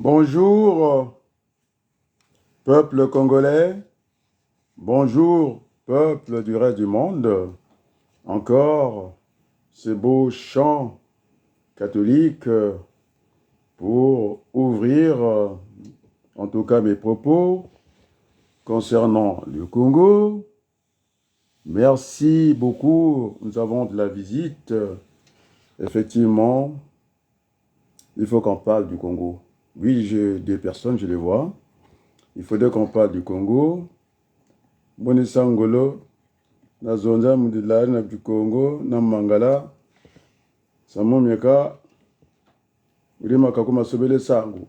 Bonjour, peuple congolais. Bonjour, peuple du reste du monde. Encore ce beau chant catholique pour ouvrir, en tout cas, mes propos concernant le Congo. Merci beaucoup. Nous avons de la visite. Effectivement, il faut qu'on parle du Congo. Oui, j'ai des personnes, je les vois. Il faudrait qu'on parle du Congo. Bonisa Ngolo, na zonza mudilari na du Congo, na Mangala, Samo Mieka, Urima Kakuma Sobele Sangu.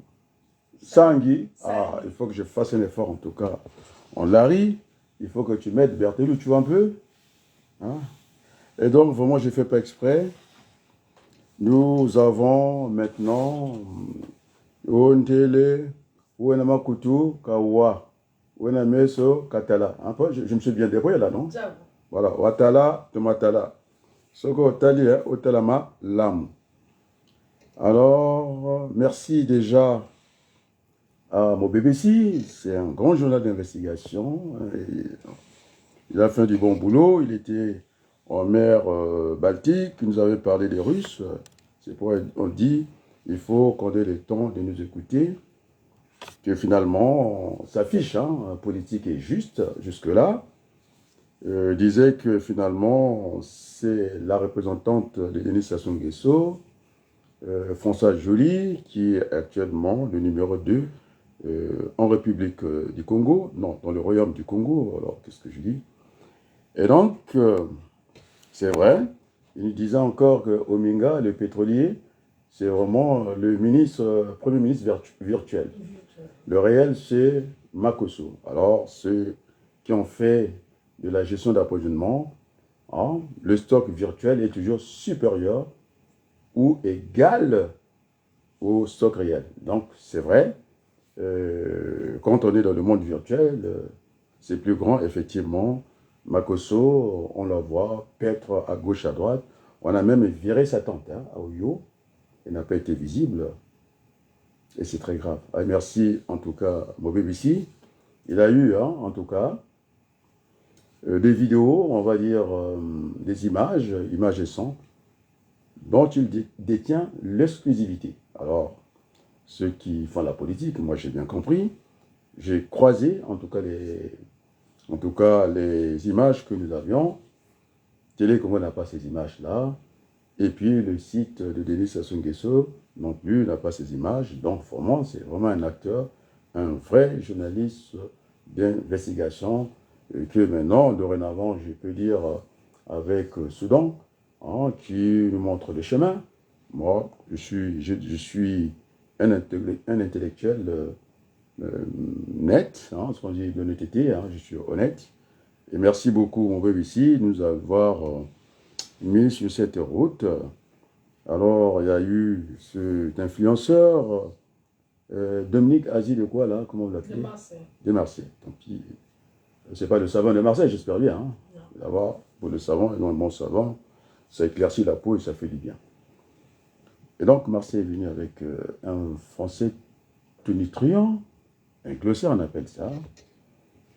Sangi, ah, il faut que je fasse un effort en tout cas. On l'arrive, il faut que tu m'aides, Berthelou, tu vois un peu. Hein? Et donc, vraiment, je ne fais pas exprès. Nous avons maintenant Ontele, Ouenama Koutou, Kawa, Ouenameso, Katala. Je me suis bien débrouillé là, non? Voilà, Watala, Tomatala. Soko Otali, Otalama, Lam. Alors, merci déjà à mon BBC. C'est un grand journal d'investigation. Il a fait du bon boulot. Il était en mer Baltique. Il nous avait parlé des Russes. C'est pourquoi on dit il faut qu'on ait le temps de nous écouter. Que finalement, sa fiche politique est juste jusque-là. Disait que finalement, c'est la représentante de Denis Sassou Nguesso, François Joly, qui est actuellement le numéro 2 en République du Congo, non, dans le Royaume du Congo, alors qu'est-ce que je dis? Et donc, c'est vrai, il nous disait encore que Ominga, le pétrolier, c'est vraiment le ministre, premier ministre virtuel. Le réel, c'est Makosso. Alors, ceux qui ont fait de la gestion d'approvisionnement, le stock virtuel est toujours supérieur ou égal au stock réel. Donc, c'est vrai, quand on est dans le monde virtuel, c'est plus grand, effectivement. Makosso, on la voit paître à gauche, à droite. On a même viré sa tante à Oyo. Elle n'a pas été visible. Et c'est très grave. Ah, merci en tout cas, mon BBC. Il a eu, en tout cas, des vidéos, on va dire, des images et sons, dont il détient l'exclusivité. Alors, ceux qui font la politique, moi j'ai bien compris, j'ai croisé en tout cas les images que nous avions. Télé Congo n'a pas ces images-là. Et puis le site de Denis Sassou Nguesso non plus n'a pas ces images. Donc vraiment, c'est vraiment un acteur, un vrai journaliste d'investigation que maintenant, dorénavant, je peux dire avec Soudan, qui nous montre le chemin. Moi, je suis un intellectuel net, ce qu'on dit d'honnêteté, je suis honnête. Et merci beaucoup, mon BBC, de nous avoir mis sur cette route. Alors, il y a eu cet influenceur, Dominique Azy de quoi, là? Comment vous l'appelez? De Marseille. De Marseille. Tant pis. C'est pas le savon de Marseille, j'espère bien. D'abord, pour le savon, et non le bon savon, ça éclaircit la peau et ça fait du bien. Et donc, Marseille est venu avec un français tonitruant, un glossaire, on appelle ça.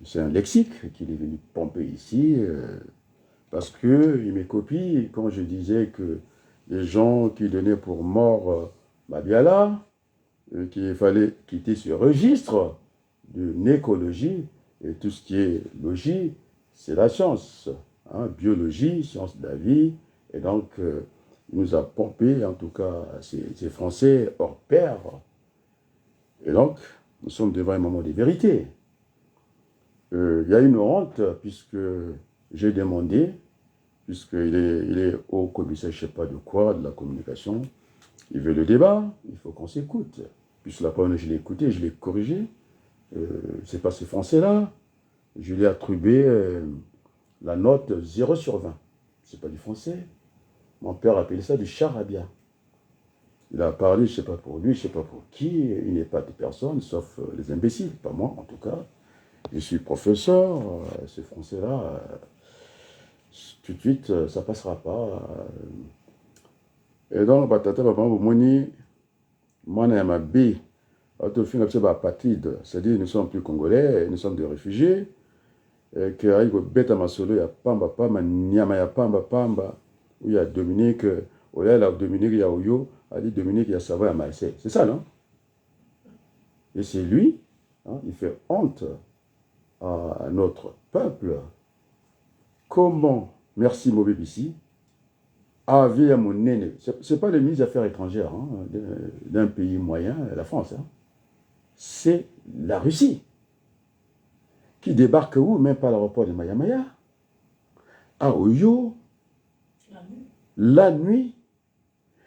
C'est un lexique qu'il est venu pomper ici, parce qu'il me copie quand je disais que les gens qui donnaient pour mort Mabiala, qu'il fallait quitter ce registre de nécologie, et tout ce qui est logie, c'est la science. Biologie, science de la vie, et donc il nous a pompé, en tout cas, ces Français hors pair. Et donc, nous sommes devant un moment de vérité. Il y a une honte, puisque j'ai demandé, puisqu'il est au commissaire, je ne sais pas de quoi, de la communication, il veut le débat, il faut qu'on s'écoute. Puisque la première fois je l'ai écouté, je l'ai corrigé. C'est pas ce français-là. Je lui ai attribué la note 0 sur 20. C'est pas du français. Mon père appelait ça du charabia. Il a parlé, je ne sais pas pour lui, je ne sais pas pour qui, il n'est pas de personne, sauf les imbéciles, pas moi en tout cas. Je suis professeur, ce français-là, tout de suite, ça ne passera pas. Et donc, batata, papa, moni, moi, na ma B, apatride, c'est-à-dire nous ne sommes plus congolais, nous sommes des réfugiés, que aïko beta masolo ya pamba pamba, nyama ya pamba pamba, où il y a Dominique, où il y a Dominique Yaoyo, a dit Dominique Yassava à Marseille. C'est ça, non? Et c'est lui, hein, il fait honte à notre peuple. Comment, merci Mobébissi, avait à mon nez, c'est pas le ministre des Affaires étrangères hein, d'un pays moyen, la France, hein. C'est la Russie qui débarque où? Même pas à l'aéroport de Mayamaya, à Oyo, la nuit.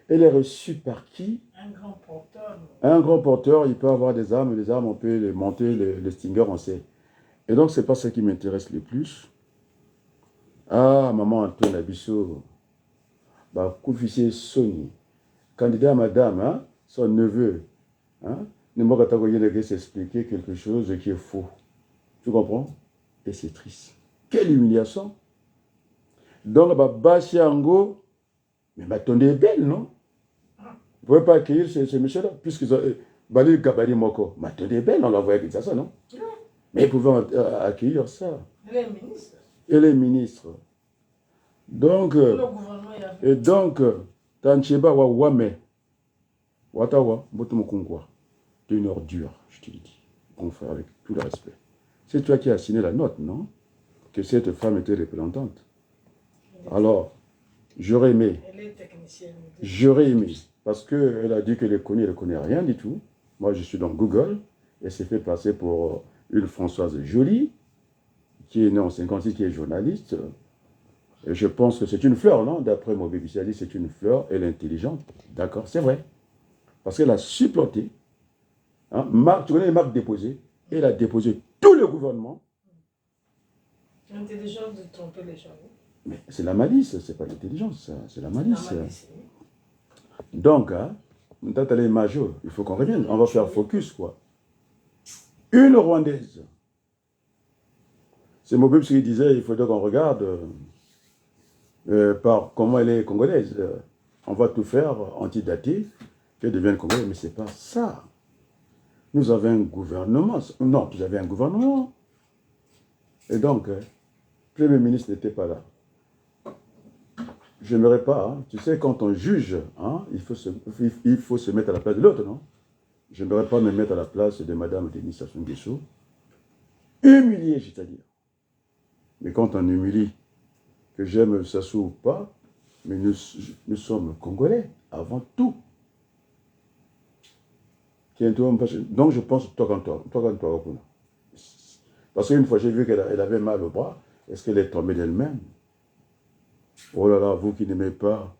Elle est reçue par qui? Un grand porteur. Un grand porteur, il peut avoir des armes, les armes, on peut les monter, les Stinger, on sait. Et donc, c'est pas ça qui m'intéresse le plus. Ah, maman Antoine Abisso, bah, Koufissé Sony, candidat à madame, hein, son neveu, hein, ne m'a pas s'expliquer quelque chose qui est faux. Tu comprends? Et c'est triste. Quelle humiliation! Donc, bah, Bachiango, mais ma tonne est belle, non? Vous ne pouvez pas accueillir ce monsieur-là, puisqu'ils ont. Bali Gabari Moko, ma tonne est belle, on l'a voyé comme ça, non? Mais ils pouvaient accueillir ça. Elle est ministre. Elle est ministre. Donc, et donc, Tancheba wa Wame, Watawa, Botomokungwa, tu es une ordure, je te le dis, confrère, avec tout le respect. C'est toi qui as signé la note, non? Que cette femme était représentante. Alors, j'aurais aimé. Elle est technicienne. J'aurais aimé. Parce qu'elle a dit qu'elle ne connaît rien du tout. Moi, je suis dans Google. Elle s'est fait passer pour une Françoise Joly, qui est née en 56, qui est journaliste. Et je pense que c'est une fleur, non? D'après mon bébé, elle dit c'est une fleur, elle est intelligente. D'accord, c'est vrai. Parce qu'elle a supplanté. Hein, tu connais les marques déposées? Elle a déposé tout le gouvernement. C'est intelligent de tromper les gens. Mais c'est la malice, c'est pas l'intelligence, c'est la malice. Donc, hein, il faut qu'on revienne, on va faire focus, quoi. Une Rwandaise. C'est Mobile qui disait, il faudrait qu'on regarde par comment elle est congolaise. On va tout faire, antidater, qu'elle devienne congolaise, mais c'est pas ça. Nous avons un gouvernement. Non, vous avez un gouvernement. Et donc, le Premier ministre n'était pas là. Je n'aimerais pas, hein. Tu sais, quand on juge, hein, il faut se mettre à la place de l'autre, non? Je n'aimerais pas me mettre à la place de Madame Denis Sassou Nguesso. Humilié, c'est-à-dire. Mais quand on humilie, que j'aime Sassou ou pas, mais nous sommes Congolais, avant tout. Donc je pense, toi, parce qu'une fois j'ai vu qu'elle avait mal au bras, est-ce qu'elle est tombée d'elle-même? Oh là là, vous qui n'aimez pas,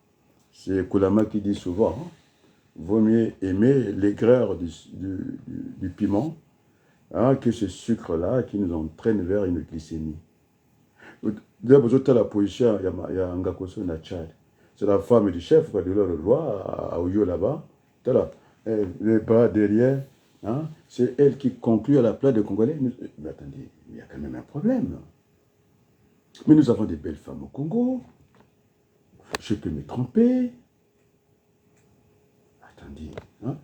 c'est Koulama qui dit souvent, hein, vaut mieux aimer l'aigreur du piment hein, que ce sucre-là qui nous entraîne vers une glycémie. D'abord, la position, il y a un gars na Tchad. C'est la femme du chef de le roi à Oyo là-bas. Les bras derrière, hein, c'est elle qui conclut à la place des Congolais. Mais attendez, il y a quand même un problème. Mais nous avons des belles femmes au Congo. Je peux me tromper. Attendez. Hein?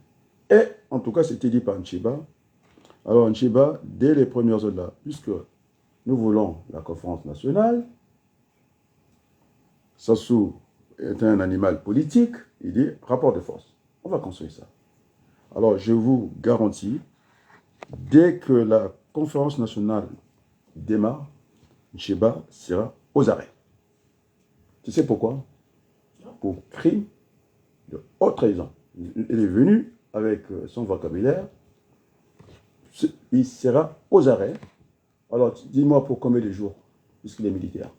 Et en tout cas, c'était dit par Nchiba. Alors Nchiba, dès les premières heures là, puisque nous voulons la conférence nationale, Sassou est un animal politique, il dit rapport de force. On va construire ça. Alors je vous garantis, dès que la conférence nationale démarre, Nchiba sera aux arrêts. Tu sais pourquoi? Pour crime de haute trahison. Il est venu avec son vocabulaire, il sera aux arrêts. Alors, dis-moi pour combien de jours, puisqu'il est militaire.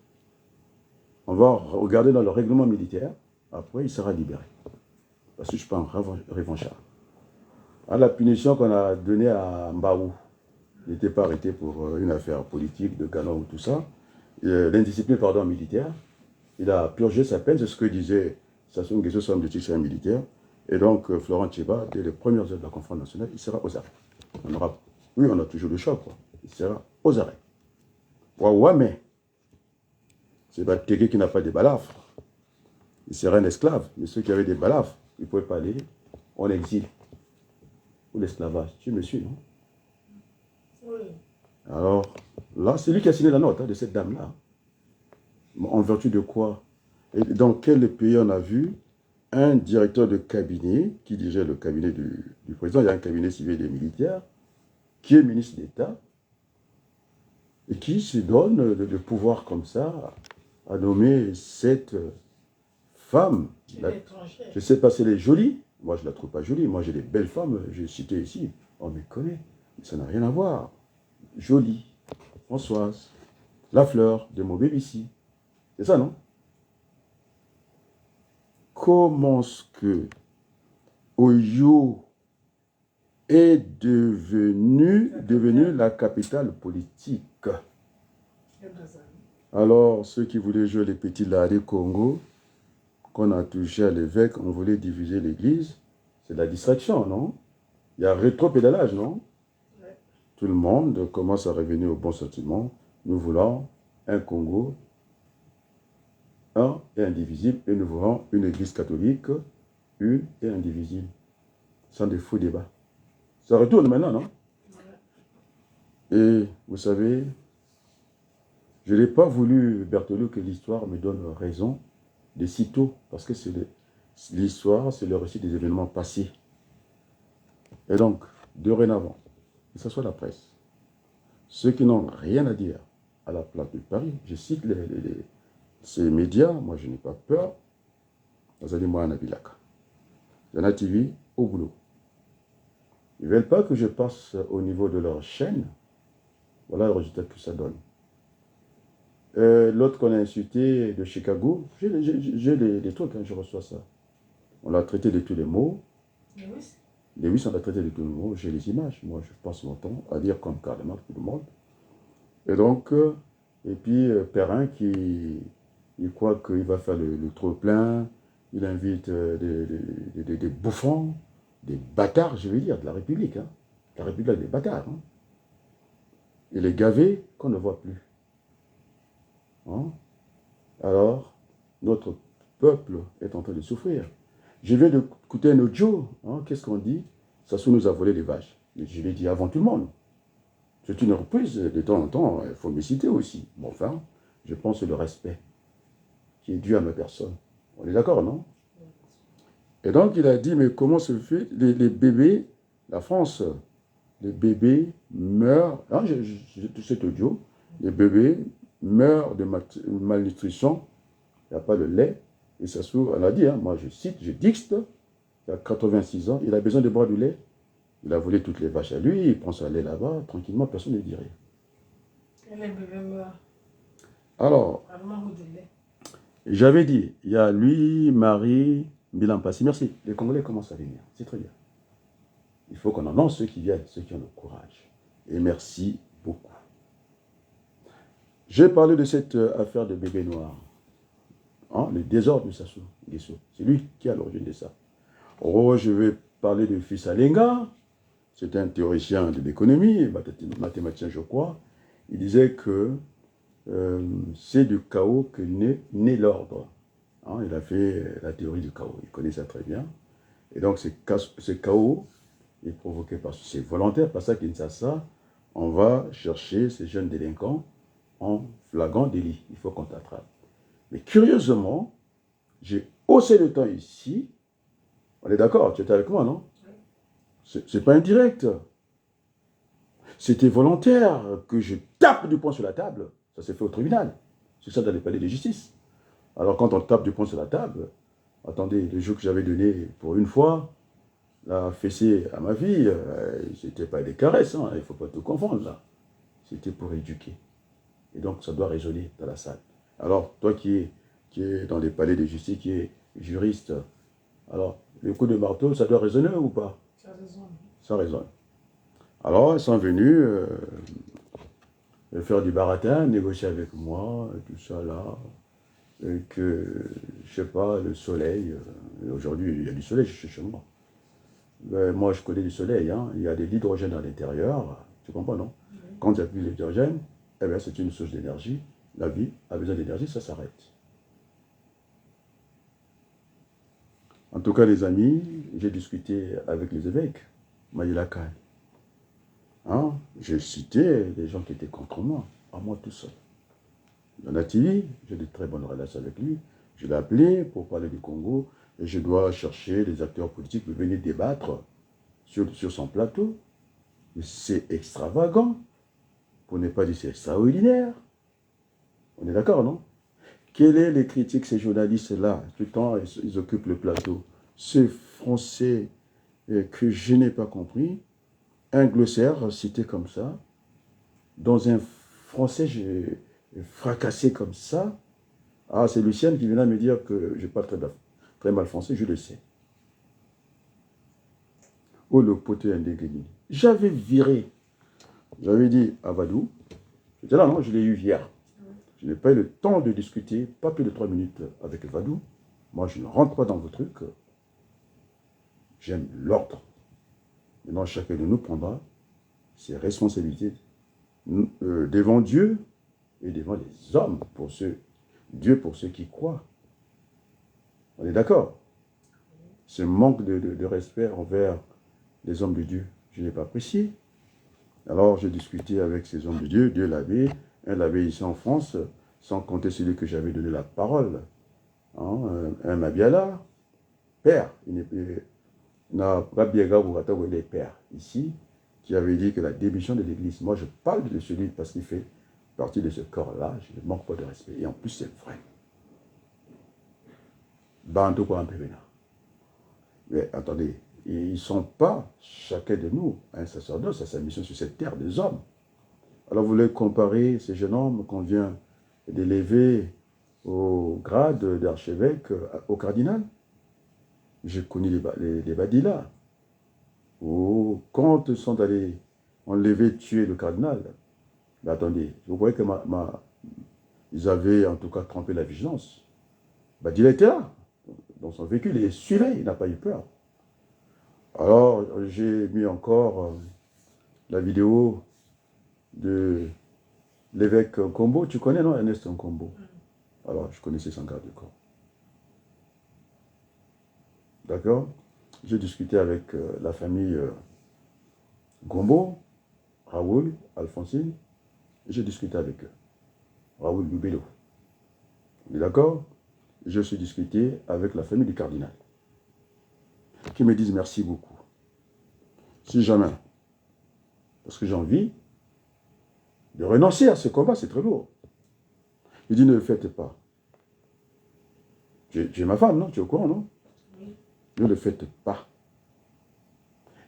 On va regarder dans le règlement militaire, après il sera libéré. Parce que je ne suis pas un revanchard. La punition qu'on a donnée à Mbaou, il n'était pas arrêté pour une affaire politique, de canon ou tout ça. L'indiscipline, militaire, il a purgé sa peine, c'est ce que disait Sassou Nguesso, somme de titre militaire. Et donc, Florent Tcheba, dès les premières heures de la conférence nationale, il sera aux arrêts. On a toujours le choix, quoi. Il sera aux arrêts. Ouais, mais c'est pas quelqu'un qui n'a pas de balafres. Il sera un esclave. Mais ceux qui avaient des balafres, ils ne pouvaient pas aller en exil. ou l'esclavage. Tu me suis, non? Oui. Alors, là, c'est lui qui a signé la note de cette dame-là. En vertu de quoi? Et dans quel pays on a vu un directeur de cabinet qui dirigeait le cabinet du président, il y a un cabinet civil et militaire, qui est ministre d'État, et qui se donne de pouvoir comme ça à nommer cette femme. Chez l'étranger. Je ne sais pas si elle est jolie. Moi, je ne la trouve pas jolie. Moi, j'ai des belles femmes, j'ai cité ici. On me connaît. Mais ça n'a rien à voir. Jolie. Françoise. La fleur de mon bébé ici. C'est ça, non? Comment est-ce que Oyo est devenu la capitale politique? Alors, ceux qui voulaient jouer les petits Larry Congo, qu'on a touché à l'évêque, on voulait diviser l'église, c'est de la distraction, non? Il y a rétro-pédalage, non? Ouais. Tout le monde commence à revenir au bon sentiment. Nous voulons un Congo, un et indivisible, et nous voulons une église catholique, une et indivisible, sans de faux débats. Ça retourne maintenant, non? Ouais. Et vous savez, je n'ai pas voulu, Berthelot, que l'histoire me donne raison de sitôt, parce que l'histoire, c'est le récit des événements passés. Et donc, dorénavant, que ce soit la presse, ceux qui n'ont rien à dire à la place de Paris, je cite ces médias, moi je n'ai pas peur, vous allez moi en Abilaka. Yana TV, au boulot. Ils ne veulent pas que je passe au niveau de leur chaîne. Voilà le résultat que ça donne. L'autre qu'on a insulté de Chicago, j'ai les trucs, hein, je reçois ça. On l'a traité de tous les mots. Lewis, on l'a traité de tous les mots. J'ai les images. Moi, je passe mon temps à dire comme carrément tout le monde. Et donc, et puis Perrin qui il croit qu'il va faire le trop-plein. Il invite des bouffons, des bâtards, je vais dire, de la République. Hein. La République des bâtards. Hein. Et les gavés qu'on ne voit plus. Hein? Alors, notre peuple est en train de souffrir. Je viens d'écouter un audio. Hein? Qu'est-ce qu'on dit? Sassou nous a volé les vaches. Je l'ai dit avant tout le monde. C'est une reprise. De temps en temps, il faut me citer aussi. Bon, enfin, je pense le respect qui est dû à ma personne. On est d'accord, non? Et donc, il a dit, mais comment se fait les bébés, la France, les bébés meurent, hein, j'ai tout cet audio, les bébés meurent de malnutrition, il n'y a pas de lait, et ça se trouve, on a dit, hein, moi je cite, je dicte, il a 86 ans, il a besoin de boire du lait, il a volé toutes les vaches à lui, il prend sa lait là-bas, tranquillement, personne ne dit rien. Et les bébés meurent. Alors, j'avais dit, il y a lui, Marie, Bilan Passi, merci, les Congolais commencent à venir, c'est très bien. Il faut qu'on annonce ceux qui viennent, ceux qui ont le courage. Et merci beaucoup. J'ai parlé de cette affaire de bébé noir. Hein, le désordre de Sassou Nguesso. C'est lui qui est à l'origine de ça. Oh, je vais parler de Fils Alenga. C'est un théoricien de l'économie, mathématicien, je crois. Il disait que c'est du chaos que naît l'ordre. Hein, il a fait la théorie du chaos. Il connaît ça très bien. Et donc, ce chaos est provoqué par c'est volontaire, parce qu'à Kinshasa, on va chercher ces jeunes délinquants en flagrant délit. Il faut qu'on t'attrape. Mais curieusement, j'ai haussé le temps ici. On est d'accord, tu étais avec moi, non? C'est pas indirect. C'était volontaire que je tape du poing sur la table. Ça s'est fait au tribunal. C'est ça dans les palais de justice. Alors quand on tape du poing sur la table, attendez, le jour que j'avais donné pour une fois, la fessée à ma fille, c'était pas des caresses, hein, il ne faut pas tout confondre là. C'était pour éduquer. Et donc ça doit résonner dans la salle. Alors, toi qui es dans les palais de justice, qui es juriste, alors, le coup de marteau, ça doit résonner ou pas? Ça résonne. Ça résonne. Alors, ils sont venus faire du baratin, négocier avec moi, tout ça là. Et que, je sais pas, le soleil, aujourd'hui il y a du soleil chez moi. Mais moi, je connais du soleil, hein. Il y a de l'hydrogène à l'intérieur, tu comprends, non? Oui. Quand il n'y a plus d'hydrogène, eh bien, c'est une source d'énergie. La vie a besoin d'énergie, ça s'arrête. En tout cas, les amis, j'ai discuté avec les évêques. Maïlakai. Hein? J'ai cité des gens qui étaient contre moi, à moi tout seul. Donatili, j'ai de très bonnes relations avec lui. Je l'ai appelé pour parler du Congo et je dois chercher des acteurs politiques pour venir débattre sur son plateau. C'est extravagant, pour ne pas dire c'est extraordinaire. On est d'accord, non? Quelles sont les critiques, ces journalistes-là? Tout le temps, ils occupent le plateau. Ce français que je n'ai pas compris, un glossaire cité comme ça, dans un français fracassé comme ça. Ah, c'est Lucienne qui vient me dire que je parle très mal français, je le sais. Oh, le poteau indégué. J'avais viré. J'avais dit à Vadou, j'étais là, non, je l'ai eu hier. Je n'ai pas eu le temps de discuter, pas plus de 3 minutes avec Vadou. Moi, je ne rentre pas dans vos trucs. J'aime l'ordre. Maintenant, chacun de nous prendra ses responsabilités devant Dieu et devant les hommes, Dieu pour ceux qui croient. On est d'accord? Ce manque de respect envers les hommes de Dieu, je n'ai pas apprécié. Alors, j'ai discuté avec ces hommes de Dieu, un l'avait ici en France, sans compter celui que j'avais donné la parole. Hein, un Mabiala, père, n'a pas bien les pères ici, qui avait dit que la démission de l'Église, moi je parle de celui parce qu'il fait partie de ce corps-là, je ne manque pas de respect. Et en plus, c'est vrai. Bantou quoi un peu. Mais attendez, ils ne sont pas, chacun de nous, un sacerdoce à sa mission sur cette terre des hommes. Alors vous voulez comparer ces jeunes hommes qu'on vient d'élever au grade d'archevêque au cardinal? J'ai connu les Badila, où quand ils sont allés enlever, tuer le cardinal, mais attendez, vous voyez que ils avaient en tout cas trompé la vigilance. Badila était là, dans son véhicule, il suivait, il n'a pas eu peur. Alors, j'ai mis encore la vidéo de l'évêque Nkombo. Tu connais, non, Ernest Nkombo? Alors, je connaissais son garde du corps. D'accord? J'ai discuté avec la famille Gombo, Raoul, Alphonsine. J'ai discuté avec eux. Raoul Lubelo. On est d'accord? Je suis discuté avec la famille du cardinal. Qui me disent merci beaucoup. Si jamais, parce que j'ai envie de renoncer à ce combat, c'est très lourd. Je dis ne le faites pas. J'ai ma femme, non? Tu es au courant, non? Oui. Ne le faites pas.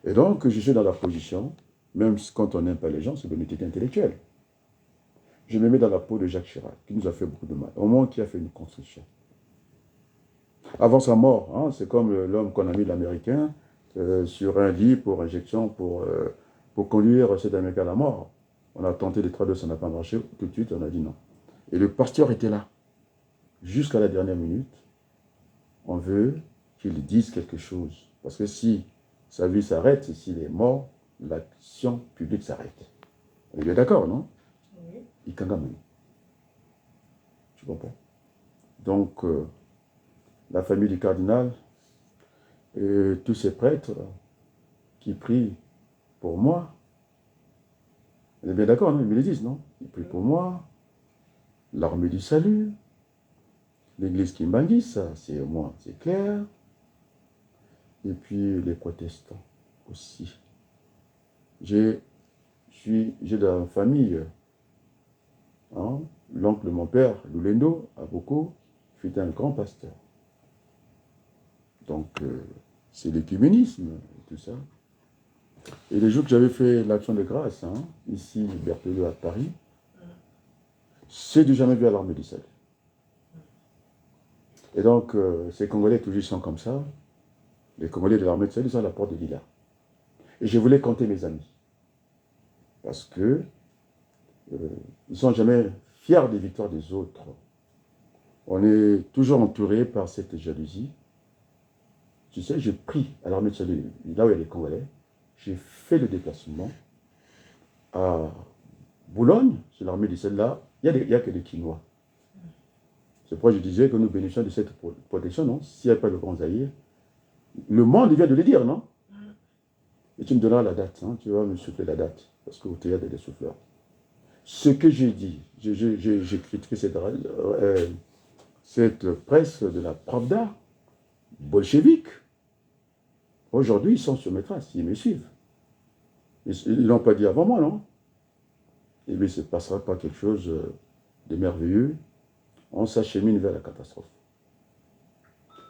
Et donc, je suis dans la position, même quand on n'aime pas les gens, c'est l'honnêteté intellectuelle. Je me mets dans la peau de Jacques Chirac, qui nous a fait beaucoup de mal, au moins qui a fait une construction. Avant sa mort, hein, c'est comme l'homme qu'on a mis l'Américain sur un lit pour injection, pour conduire cet Américain à la mort. On a tenté les 3-2, ça n'a pas marché. Tout de suite, on a dit non. Et le pasteur était là. Jusqu'à la dernière minute, on veut qu'il dise quelque chose. Parce que si sa vie s'arrête, s'il est mort, l'action publique s'arrête. On est bien d'accord, non? Oui. Il kangame. Tu comprends? Donc, la famille du cardinal, et tous ces prêtres qui prient pour moi, on est bien d'accord, non? Ils me le disent, non? Ils prient pour moi, l'armée du salut, l'église Kimbangi, ça, c'est moi, c'est clair. Et puis les protestants aussi. J'ai de la famille, hein, l'oncle de mon père, Lulendo, Aboko, fut un grand pasteur. Donc, c'est l'écuménisme, tout ça. Et les jours que j'avais fait l'action de grâce, hein, ici, Berthelot à Paris, c'est du jamais vu à l'armée du salut. Et donc, ces Congolais toujours sont comme ça. Les Congolais de l'armée du salut sont à la porte de Lila. Et je voulais compter mes amis. Parce que ils ne sont jamais fiers des victoires des autres. On est toujours entouré par cette jalousie. Tu sais, j'ai pris à l'armée de salut, là où il y a les Congolais, j'ai fait le déplacement à Boulogne, sur l'armée du salut là, il n'y a que des Quinois. C'est pourquoi je disais que nous bénéficions de cette protection, non? S'il n'y a pas le Grand Zaïre, le monde vient de le dire, non? Et tu me donneras la date, hein, tu vas me souffler la date, parce qu'au théâtre, il y a des souffleurs. Ce que j'ai dit, j'ai critiqué cette presse de la Pravda, bolchevique. Aujourd'hui, ils sont sur mes traces, ils me suivent. Ils ne l'ont pas dit avant moi, non? Et bien, il ne se passera pas quelque chose de merveilleux. On s'achemine vers la catastrophe.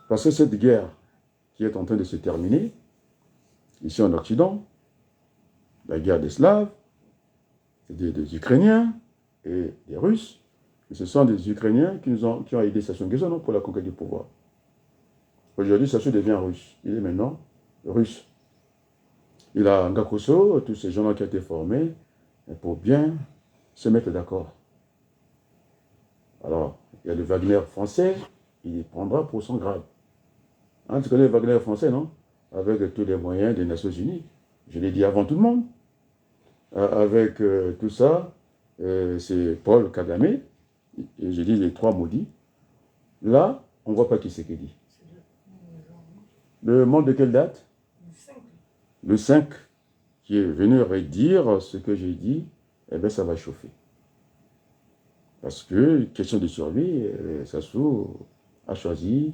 Parce que cette guerre qui est en train de se terminer, ici en Occident, la guerre des Slaves, des Ukrainiens et des Russes, et ce sont des Ukrainiens qui ont aidé Sassou Nguesso pour la conquête du pouvoir. Aujourd'hui, Sassou devient russe. Il est maintenant russe. Il a Ngakoso, tous ces gens-là qui ont été formés pour bien se mettre d'accord. Alors, il y a le Wagner français, il prendra pour son grade. Hein, tu connais le Wagner français, non? Avec tous les moyens des Nations Unies. Je l'ai dit avant tout le monde. Avec tout ça, c'est Paul Kagame, et j'ai dit les trois maudits. Là, on ne voit pas qui c'est qui dit. Le monde de quelle date? Le 5, qui est venu redire ce que j'ai dit, eh bien ça va chauffer. Parce que, question de survie, Sassou a choisi,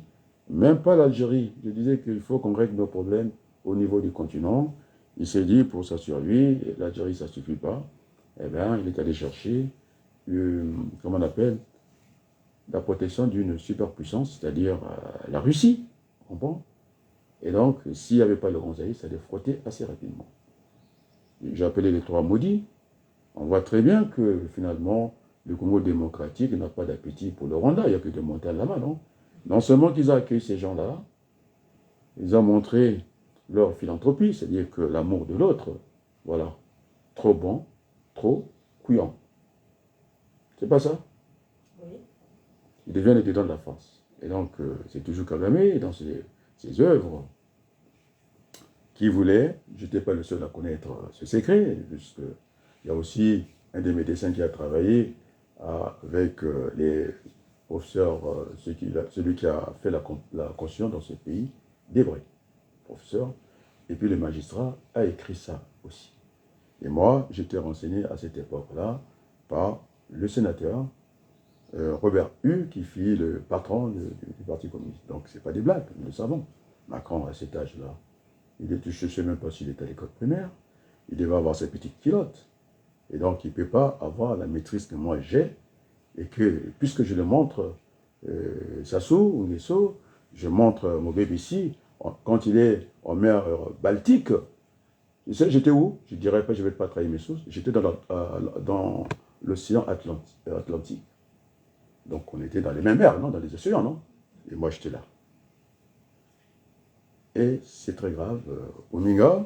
même pas l'Algérie. Je disais qu'il faut qu'on règle nos problèmes au niveau du continent. Il s'est dit, pour sa survie, l'Algérie, ça ne suffit pas. Eh bien, il est allé chercher, comment on appelle, la protection d'une superpuissance, c'est-à-dire la Russie. Comprends? Et donc, s'il n'y avait pas le Gonzaï, ça allait frotter assez rapidement. J'ai appelé les trois maudits. On voit très bien que, finalement, le Congo démocratique n'a pas d'appétit pour le Rwanda. Il n'y a que des montagnes là-bas, non? Non seulement qu'ils ont accueilli ces gens-là, ils ont montré leur philanthropie, c'est-à-dire que l'amour de l'autre, voilà, trop bon, trop couillant. C'est pas ça? Oui. Ils deviennent les dédans de la France. Et donc, c'est toujours Kagame, dans ses œuvres, qui voulait, je n'étais pas le seul à connaître ce secret, puisqu'il y a aussi un des médecins qui a travaillé avec les professeurs, celui qui a fait la constitution dans ce pays, d'Hébreu, professeur, et puis le magistrat a écrit ça aussi. Et moi, j'étais renseigné à cette époque-là par le sénateur Robert Hue, qui fut le patron du Parti communiste. Donc, ce n'est pas des blagues, nous le savons. Macron, à cet âge-là, je ne sais même pas s'il est à l'école primaire, il devait avoir ses petites culottes. Et donc, il ne peut pas avoir la maîtrise que moi j'ai, et que, puisque je le montre, Sassou Nguesso, je montre mon BBC, quand il est en mer Baltique, tu sais, j'étais où? Je ne dirais pas, je ne vais pas trahir mes sources, j'étais dans l'océan Atlantique. Donc, on était dans les mêmes mers, non? Dans les océans, non? Et moi, j'étais là. Et c'est très grave. Ominga,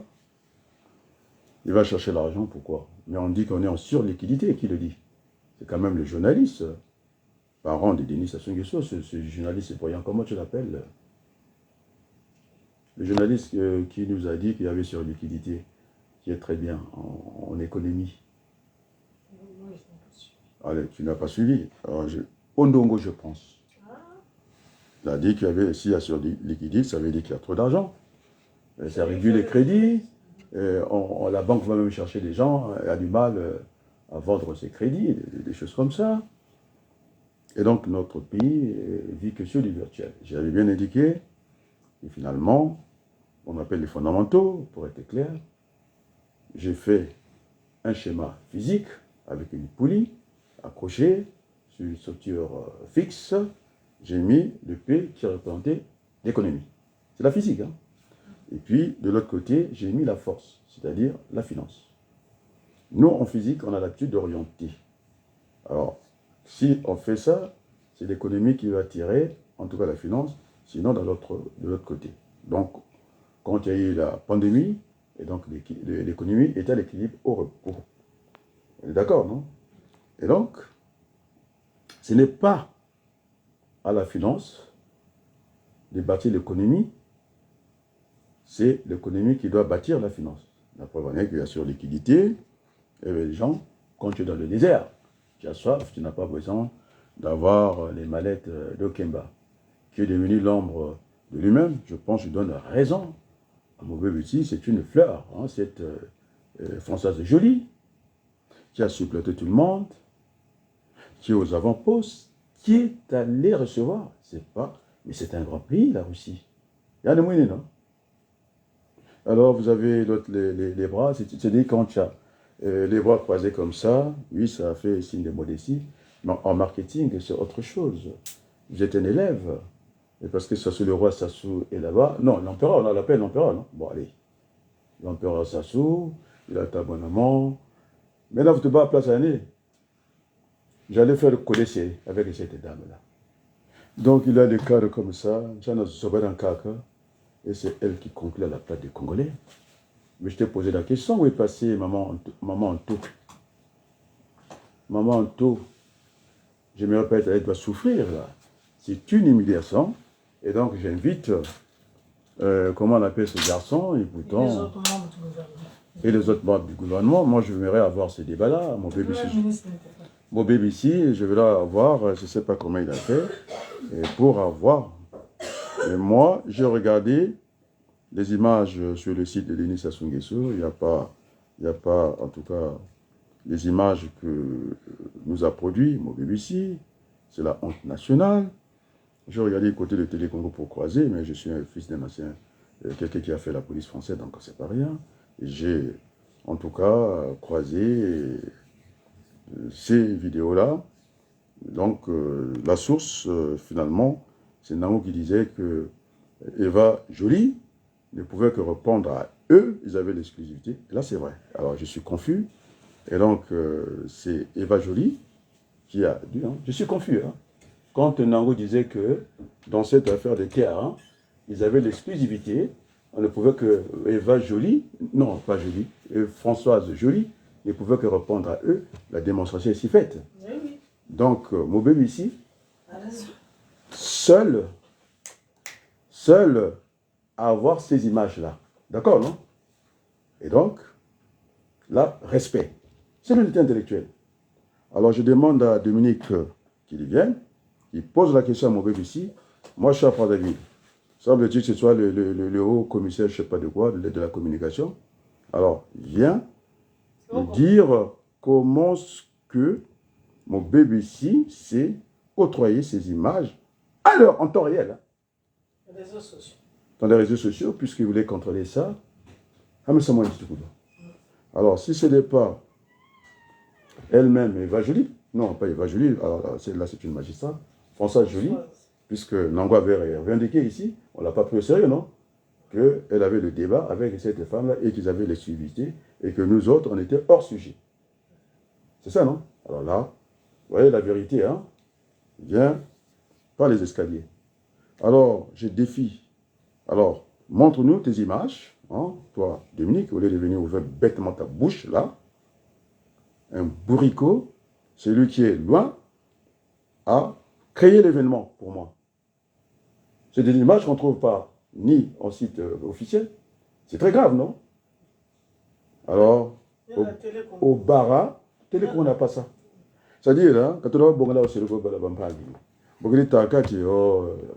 il va chercher l'argent, pourquoi? Mais on dit qu'on est en surliquidité, qui le dit? C'est quand même le journaliste, parent de Denis Sassou Nguesso, ce journaliste, voyant comment tu l'appelles? Le journaliste qui nous a dit qu'il y avait surliquidité, qui est très bien en économie. Moi, je n'ai pas su. Allez, tu n'as pas suivi. Alors, Ondongo, je pense. Il a dit qu'il y avait, s'il y a surliquidité, ça veut dire qu'il y a trop d'argent. Ça réduit les crédits. La banque va même chercher des gens, elle a du mal à vendre ses crédits, des choses comme ça. Et donc notre pays vit que sur du virtuel. J'avais bien indiqué, et finalement, on appelle les fondamentaux, pour être clair. J'ai fait un schéma physique avec une poulie accrochée sur une structure fixe. J'ai mis le P qui représentait l'économie. C'est la physique, hein. Et puis, de l'autre côté, j'ai mis la force, c'est-à-dire la finance. Nous, en physique, on a l'habitude d'orienter. Alors, si on fait ça, c'est l'économie qui va tirer, en tout cas la finance, sinon de l'autre côté. Donc, quand il y a eu la pandémie, et donc l'économie était à l'équilibre au repos. On est d'accord, non? Et donc, ce n'est pas à la finance de bâtir l'économie, c'est l'économie qui doit bâtir la finance. La preuve en est qu'il y a sur liquidité, et les gens, quand tu es dans le désert, tu as soif, tu n'as pas besoin d'avoir les mallettes de Kemba, qui est devenu l'ombre de lui-même. Je pense que je donne raison Mauvais ici, c'est une fleur, hein, cette Françoise Joly, qui a supplanté tout le monde, qui est aux avant-postes, qui est allé recevoir, c'est pas, mais c'est un grand pays, la Russie. Il y a des moyens, non? Alors, vous avez les bras, c'est-à-dire quand tu as les bras croisés comme ça, oui, ça fait signe de modestie, mais en marketing, c'est autre chose. Vous êtes un élève, et parce que Sassou, le roi Sassou est là-bas, non, l'empereur, on l'appelle l'empereur, non? Bon, allez, l'empereur Sassou, il a un abonnement, maintenant, vous te bats à place à l'année. J'allais faire le codécé avec cette dame-là. Donc, il a des cadres comme ça, j'en ai sauvé un caca, et c'est elle qui conclut à la place des Congolais. Mais je t'ai posé la question, où est passée maman Anto? Maman Anto, je me répète, elle doit souffrir là. C'est une humiliation. Et donc j'invite, comment on appelle ce garçon, et pourtant, Les autres membres du gouvernement. et les autres membres du gouvernement. Moi, je voudrais avoir ce débat-là. Mon bébé ici, je vais avoir, je ne sais pas comment il a fait, et pour avoir. Et moi, j'ai regardé les images sur le site de Denis Sassou Nguesso. Il n'y a pas, en tout cas, les images que nous a produit mon bébé ici. C'est la honte nationale. J'ai regardé le côté de Télé Congo pour croiser, mais je suis un fils d'un ancien, quelqu'un qui a fait la police française, donc c'est pas rien. J'ai, en tout cas, croisé ces vidéos-là. Donc, la source, finalement, c'est Nango qui disait que Eva Joly ne pouvait que répondre à eux, ils avaient l'exclusivité. Et là, c'est vrai. Alors, je suis confus. Et donc, c'est Eva Joly qui a dit, hein, je suis confus, hein. Quand Nango disait que dans cette affaire de Caire, hein, ils avaient l'exclusivité, on ne pouvait que Eva Joly, non, pas Joly, Françoise Joly, ne pouvait que répondre à eux, la démonstration est si faite. Oui, oui. Donc, mon bébé ici, seul à avoir ces images-là. D'accord, non? Et donc, là, respect. C'est l'unité intellectuelle. Alors, je demande à Dominique qu'il vienne. Il pose la question à mon bébé ici. Moi, je suis à Brazzaville. Semble-t-il que ce soit le haut commissaire, je ne sais pas de quoi, de la communication. Alors, viens me dire comment que mon bébé ici s'est octroyé ces images en temps réel. Les réseaux sociaux. Dans les réseaux sociaux, puisqu'il voulait contrôler ça. Ah, mais c'est moi qui Alors, si ce n'est pas elle-même, Eva Joly, non, pas Eva Joly, alors là, c'est une magistrate, Françoise Joly, puisque Nango avait indiqué ici, on ne l'a pas pris au sérieux, non? Qu'elle avait le débat avec cette femme-là et qu'ils avaient l'exclusivité et que nous autres, on était hors sujet. C'est ça, non? Alors là, vous voyez la vérité, hein? Viens par les escaliers. Alors, je défie. Alors, montre-nous tes images, hein? Toi, Dominique, au lieu de venir ouvrir bêtement ta bouche, là, un bourricot, celui qui est loin, a créé l'événement pour moi. C'est des images qu'on ne trouve pas ni en site officiel. C'est très grave, non? Alors, au Bara, Télécom n'a pas ça. C'est-à-dire, hein, quand on a bon là, c'est le groupe de la Bampagi.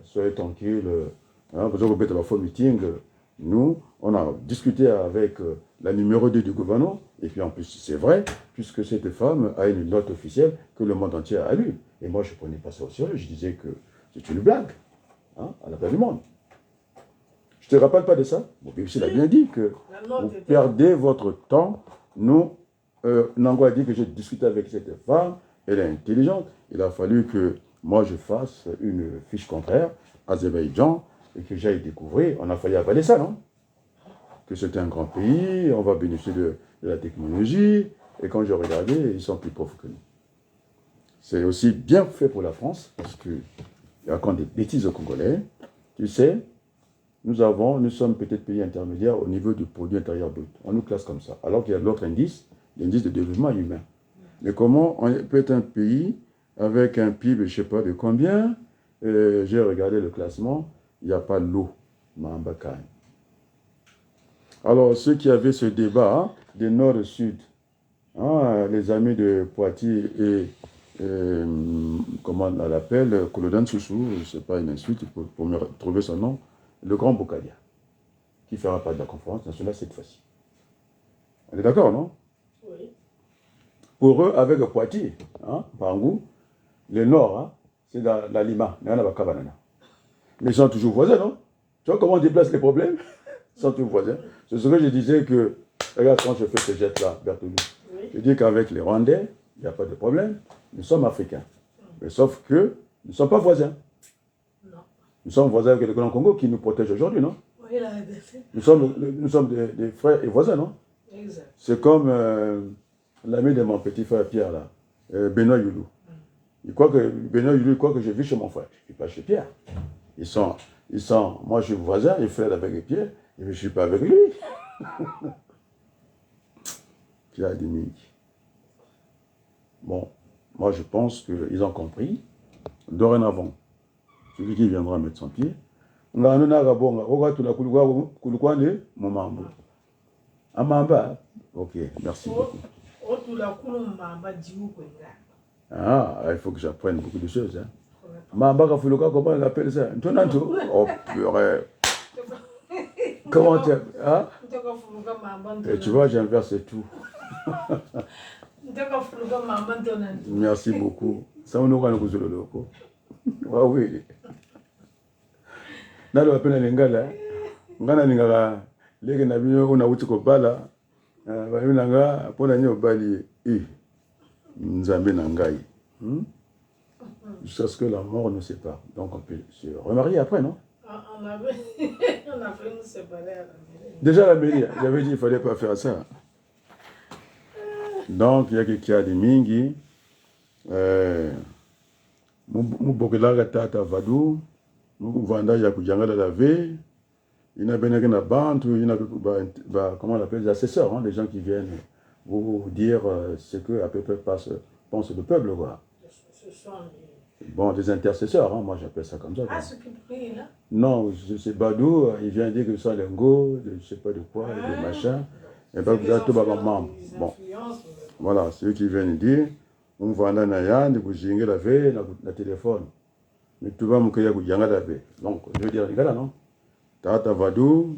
Soyez tranquille, hein, vous avez fait la phone meeting. Nous, on a discuté avec la numéro 2 du gouvernement, et puis en plus, c'est vrai, puisque cette femme a une note officielle que le monde entier a lue. Et moi, je ne prenais pas ça au sérieux, je disais que c'est une blague, hein, à la place du monde. Je ne te rappelle pas de ça? Bon, BBC l'a bien dit que vous perdez votre temps. Nous, Nango a dit que j'ai discuté avec cette femme, elle est intelligente. Il a fallu que moi je fasse une fiche contraire, Azerbaïdjan, et que j'aille découvrir. On a failli avaler ça, non? Que c'était un grand pays, on va bénéficier de la technologie. Et quand j'ai regardé, ils sont plus pauvres que nous. C'est aussi bien fait pour la France, parce qu'il raconte des bêtises aux Congolais. Tu sais, nous sommes peut-être pays intermédiaires au niveau du produit intérieur brut. On nous classe comme ça. Alors qu'il y a l'autre indice, l'indice de développement humain. Mais comment on peut être un pays avec un PIB, je ne sais pas de combien, j'ai regardé le classement, il n'y a pas l'eau, Mahambakane. Alors, ceux qui avaient ce débat, hein, des nord et sud, hein, les amis de Poitiers et comment on l'appelle, Colodan Soussou, ce n'est pas une insulte pour me trouver son nom, le grand Bokadia, qui ne fera pas de la conférence nationale cette fois-ci. On est d'accord, non? Oui. Pour eux, avec Poitiers, hein, Bangou, le nord, hein, c'est dans la Lima, mais ils sont toujours voisins, non? Tu vois comment on déplace les problèmes? Ils sont toujours voisins. C'est ce que je disais que, regarde, quand je fais ce jet-là, Bertolou, Oui. je dis qu'avec les Rwandais, il n'y a pas de problème. Nous sommes africains. Mais sauf que nous ne sommes pas voisins. Non. Nous sommes voisins avec le Grand Congo qui nous protège aujourd'hui, non? Oui, la RDC. Nous sommes des frères et voisins, non? Exact. C'est comme l'ami de mon petit frère Pierre, là, Benoît Youlou. Benoît Youlou croit que je vis chez mon frère. Je ne suis pas chez Pierre. Moi je suis voisin, il fait avec Pierre, et je ne suis pas avec lui. Pierre Diminique. Bon, moi je pense qu'ils ont compris. Dorénavant, celui qui viendra mettre son pied, ok, merci beaucoup. Ah, il faut que j'apprenne beaucoup de choses. Hein. Mamba Kafuluka, comment on appelle ça? Oh purée. Comment tu... Hein? Et tu vois, j'inverse tout. Merci beaucoup. Ça on aura nous le loco. Oui. Nalo apena lingala. Ngana lingala. Lege na bino una uti ko bala. Ba bino nga pona nyo bali nzambe na ngai. Jusqu'à ce que la mort nous sépare. Donc on peut se remarier après, non? On a fait nous séparer à la mairie. Déjà à la mairie, j'avais dit qu'il ne fallait pas faire ça. Donc il y a quelqu'un de mingi. Mubokelaga tata vadu. Muvanda ya kujangala la veille. Il y a bien bantu, il y a comment on appelle les assesseurs, hein, des gens qui viennent vous dire ce que à peu près pense le peuple, quoi. Bon, des intercesseurs, hein, moi j'appelle ça comme ça. Ah, ceux qui prient là? Non, c'est Badou, il vient dire que ça, lingot, je ne sais pas de quoi, des machins. Et bien, vous avez tout membre. Bon, voilà, c'est eux qui viennent dire, on va aller à Yann, vous jingez la veille, la téléphone. Mais tout va me créer vous yanga la veille. Donc, je veux dire, les gars là, non? Tata Vadou,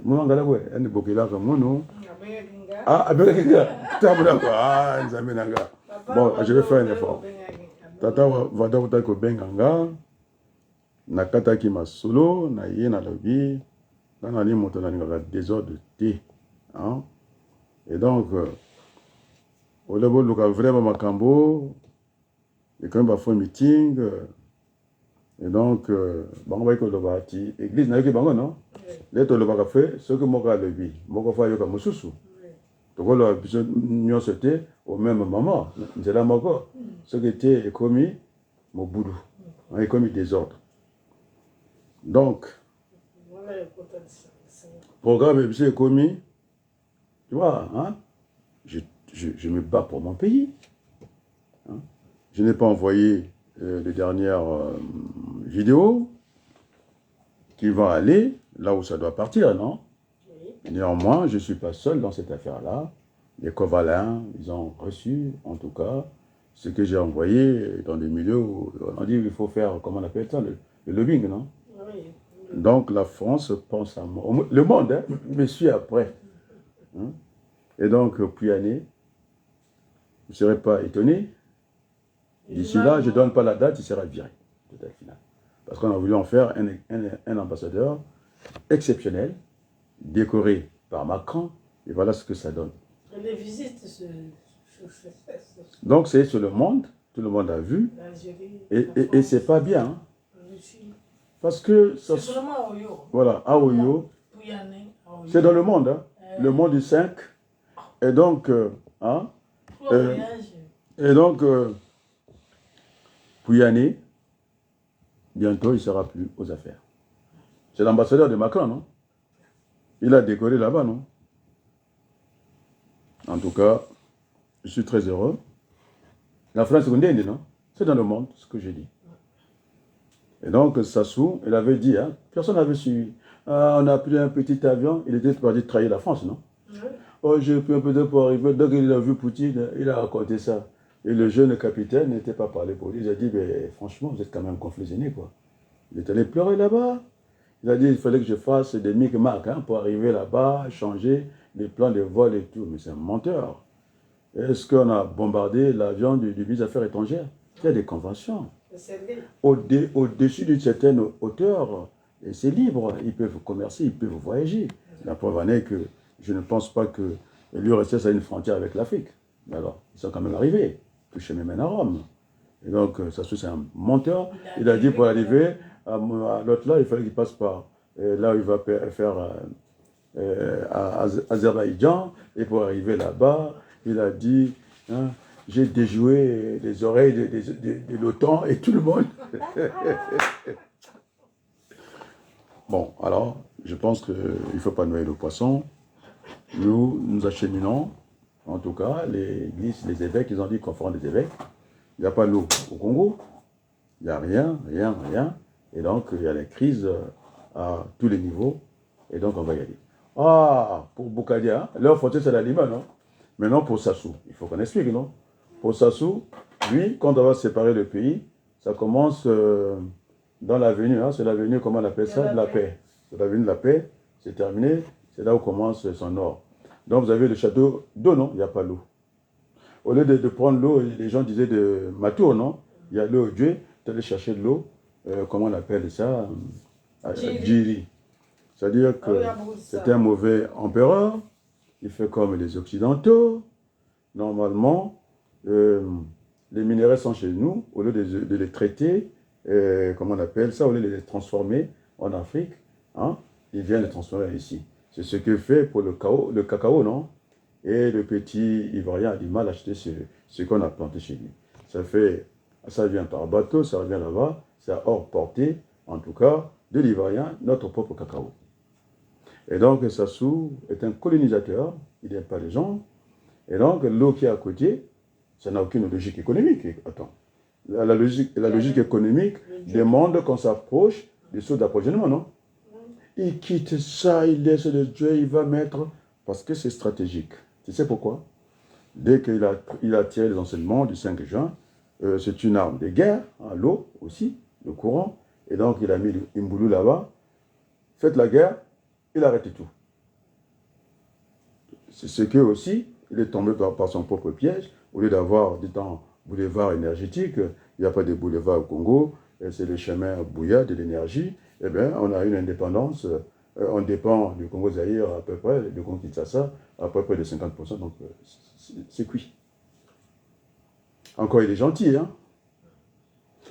mon gars là, ouais, un bokila comme mon. Ah, avec les gars, ah, Nzamenanga. Bon, je vais faire un effort. Tata Vadou, Tako Benganga, Nakata ki masolo, na ye na lobi, dans la ligne, on a désordre de hein. Et donc, au niveau local, vraiment Makambo, et quand on va faire un meeting, et donc, on va dire que l'église n'a pas de non? Les gens qui ont fait ce que moi j'ai vu, moi j'ai fait comme Moussou. Donc, on a besoin c'était au même moment. C'est là encore. Ce qui était commis, mon boulot, est commis désordre. Donc, programme est commis, tu vois, hein? Je me bats pour mon pays. Hein? Je n'ai pas envoyé les dernières vidéos qui vont aller là où ça doit partir, non? Oui. Néanmoins, je ne suis pas seul dans cette affaire-là. Les Covalins, ils ont reçu, en tout cas, ce que j'ai envoyé dans des milieux où on dit qu'il faut faire, comment on appelle ça, le lobbying, non? Oui. Donc la France pense à moi. Le monde, hein, me suit après. Hein? Et donc, Puyane, vous ne serez pas étonné. D'ici là, je ne donne pas la date, il sera viré. Tout à final. Parce qu'on a voulu en faire un ambassadeur exceptionnel, décoré par Macron, et voilà ce que ça donne. Et les visites donc c'est sur le monde, tout le monde a vu, et c'est pas bien. Hein? Parce que... C'est vraiment à Oyo. Voilà, à Oyo. C'est dans le monde, hein? Le monde du 5. Et donc, hein? Et donc, Puyane, bientôt, il ne sera plus aux affaires. C'est l'ambassadeur de Macron, non? Il a décoré là-bas, non? En tout cas, je suis très heureux. La France, c'est non? C'est dans le monde, ce que j'ai dit. Et donc, Sassou, il avait dit, hein, personne n'avait suivi. On a pris un petit avion, il était parti trahir la France, non? Oui. Oh, j'ai pris un peu de pour arriver. Donc, il a vu Poutine, il a raconté ça. Et le jeune capitaine n'était pas parlé pour lui. Il a dit, mais franchement, vous êtes quand même conflégéné, quoi. Il est allé pleurer là-bas. Il a dit qu'il fallait que je fasse des micmacs pour arriver là-bas, changer les plans de vol et tout. Mais c'est un menteur. Est-ce qu'on a bombardé l'avion du ministre des Affaires étrangères? Il y a des conventions. Au-dessus d'une certaine hauteur, et c'est libre. Ils peuvent commercer, ils peuvent voyager. La preuve en est que je ne pense pas que l'URSS a une frontière avec l'Afrique. Mais alors, ils sont quand même arrivés. Touché même à Rome. Et donc, ça c'est un menteur. Il a dit pour arriver à l'autre là, il fallait qu'il passe par là où il va faire à Azerbaïdjan. Et pour arriver là-bas, il a dit hein, j'ai déjoué les oreilles de l'OTAN et tout le monde. Bon, alors, je pense qu'il ne faut pas noyer le poisson. Nous acheminons, en tout cas, l'église, les évêques, ils ont dit qu'on fera des évêques. Il n'y a pas l'eau au Congo. Il n'y a rien. Et donc, il y a les crises à tous les niveaux. Et donc, on va y aller. Ah, pour Boukadia, leur faute, c'est la Lima, non? Maintenant, pour Sassou, il faut qu'on explique, non? Pour Sassou, lui, quand on va séparer le pays, ça commence dans l'avenue, hein, c'est l'avenue, comment on appelle ça? De la paix. C'est l'avenue de la paix, c'est terminé, c'est là où commence son nord. Donc, vous avez le château d'eau, non? Il n'y a pas l'eau. Au lieu de prendre l'eau, les gens disaient de Matour, non? Il y a l'eau Dieu, tu allais chercher de l'eau, comment on appelle ça? Djiri. C'est-à-dire que c'est un mauvais empereur, il fait comme les Occidentaux. Normalement, les minéraux sont chez nous, au lieu de les traiter, comment on appelle ça, au lieu de les transformer en Afrique, hein, ils viennent les transformer ici. C'est ce que fait pour le cacao, non? Et le petit Ivoirien a du mal à acheter ce qu'on a planté chez lui. Ça vient par bateau, ça revient là-bas, c'est à hors portée, en tout cas, de l'Ivoirien, notre propre cacao. Et donc, Sassou est un colonisateur, il n'aime pas les gens. Et donc, l'eau qui est à côté, ça n'a aucune logique économique. Attends. La logique économique demande qu'on s'approche des sources d'approvisionnement, non? Il quitte ça, il laisse le Dieu, il va mettre... Parce que c'est stratégique. Tu sais pourquoi? Dès qu'il a tiré les enseignements du 5 juin, c'est une arme de guerre, hein, l'eau aussi, le courant. Et donc, il a mis Imboulou là-bas. Faites la guerre, il arrête tout. C'est ce que aussi, il est tombé par son propre piège. Au lieu d'avoir des temps boulevard énergétique, il n'y a pas de boulevard au Congo, c'est le chemin bouillat de l'énergie. Eh bien, on a une indépendance, on dépend du Congo-Zaïre à peu près, du Congo-Kinshasa à peu près de 50%, donc c'est cuit. Encore, il est gentil, hein.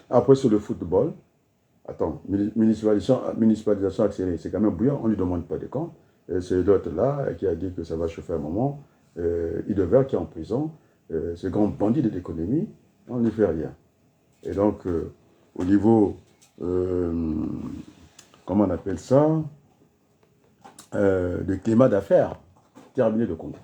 Après, sur le football, attends, municipalisation accélérée, c'est quand même bouillant, on ne lui demande pas de compte. C'est l'autre là qui a dit que ça va chauffer un moment. Idevert qui est en prison, ce grand bandit de l'économie, on ne lui fait rien. Et donc, au niveau, comment on appelle ça, de climat d'affaires, terminé le Congo.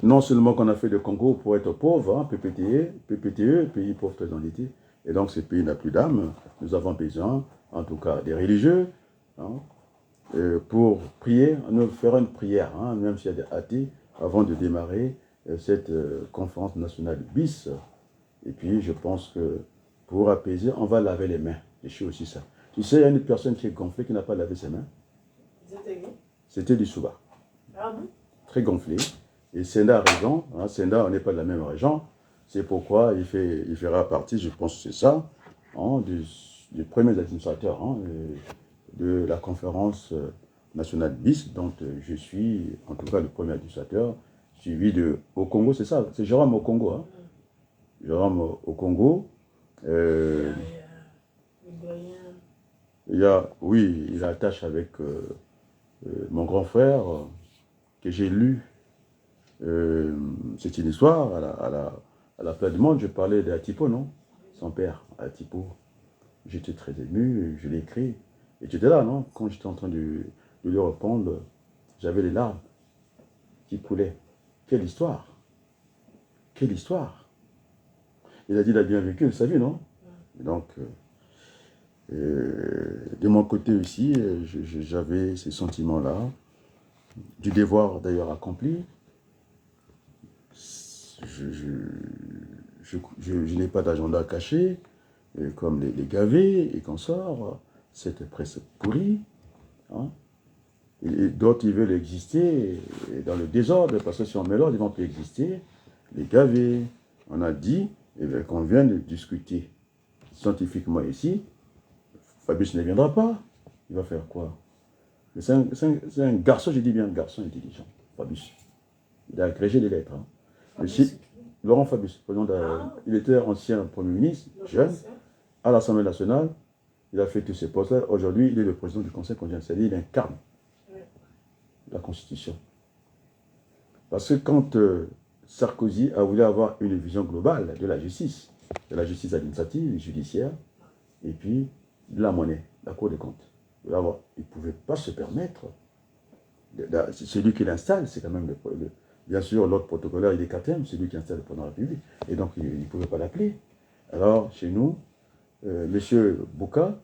Non seulement qu'on a fait le Congo pour être pauvre, hein, PPTE, pays pauvre très endetté, et donc ce pays n'a plus d'âme. Nous avons besoin, en tout cas, des religieux, hein, pour prier, nous faire une prière, hein, même s'il y a des athées, avant de démarrer cette conférence nationale bis. Et puis, je pense que pour apaiser, on va laver les mains. Je suis aussi ça. Tu sais, il y a une personne qui est gonflée, qui n'a pas lavé ses mains. C'était du Souba. Ah bon? Très gonflé. Et Senda a raison. Hein, Senda, on n'est pas de la même région. C'est pourquoi il fera partie, je pense que c'est ça, hein, du premier administrateur, hein, de la conférence nationale BIS, dont je suis en tout cas le premier administrateur, suivi de au Congo, c'est ça, c'est Jérôme au Congo. Hein. Jérôme au Congo. Oui, il attache avec mon grand frère que j'ai lu. C'est une histoire à la place du monde. Je parlais d'Atipo, non? Son père, Atipo. J'étais très ému, je l'ai écrit. Et tu étais là, non? Quand j'étais en train de lui répondre, j'avais les larmes qui coulaient. Quelle histoire! Quelle histoire! Il a dit qu'il a bien vécu sa vie, non? Et donc, de mon côté aussi, j'avais ces sentiments-là, du devoir d'ailleurs accompli. Je n'ai pas d'agenda caché, comme les gavés et consorts. cette presse pourrie. Hein. Et d'autres, ils veulent exister dans le désordre, parce que si on met l'ordre, ils vont plus exister. Les gaver. On a dit qu'on vient de discuter scientifiquement ici. Fabius ne viendra pas. Il va faire quoi? C'est un garçon, je dis bien un garçon intelligent, Fabius. Il a agrégé des lettres. Hein. Fabius, Laurent Fabius, il était ancien Premier ministre, jeune, à l'Assemblée nationale. Il a fait tous ses postes-là. Aujourd'hui, il est le président du Conseil constitutionnel. C'est-à-dire qu'il incarne la Constitution. Parce que quand Sarkozy a voulu avoir une vision globale de la justice administrative, judiciaire, et puis de la monnaie, la Cour des comptes, il ne pouvait pas se permettre. C'est lui qui l'installe, c'est quand même bien sûr l'autre protocolaire, il est quatrième, c'est lui qui installe le président de la République, et donc il ne pouvait pas l'appeler. Alors, chez nous, M. Bouka,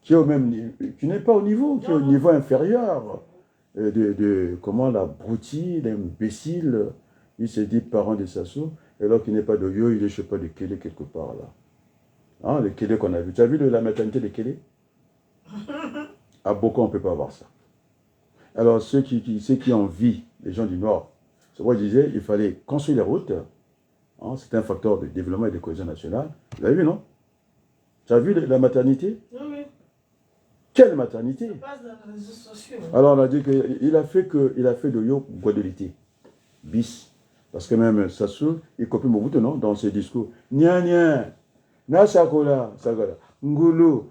qui n'est pas au niveau, qui est au niveau inférieur de comment l'abruti, l'imbécile, il s'est dit parent de Sassou, et alors qu'il n'est pas de Yo, il est, je ne sais pas, de Kélé quelque part là. Hein, le Kélé qu'on a vu. Tu as vu la maternité de Kélé? À Boko, on ne peut pas voir ça. Alors, ceux qui ont vie, les gens du Nord, c'est pourquoi je disais, il fallait construire les routes. Hein, c'est un facteur de développement et de cohésion nationale. Vous avez vu, non? Tu as vu la maternité? Oui, oui. Quelle maternité? Ça passe dans les réseaux sociaux. Alors, on a dit qu'il a fait de Yo Guadeloupe. Bis. Parce que même Sassou, il copie Mobutu, non? Dans ses discours. Nya nya, na sakola, ngulu,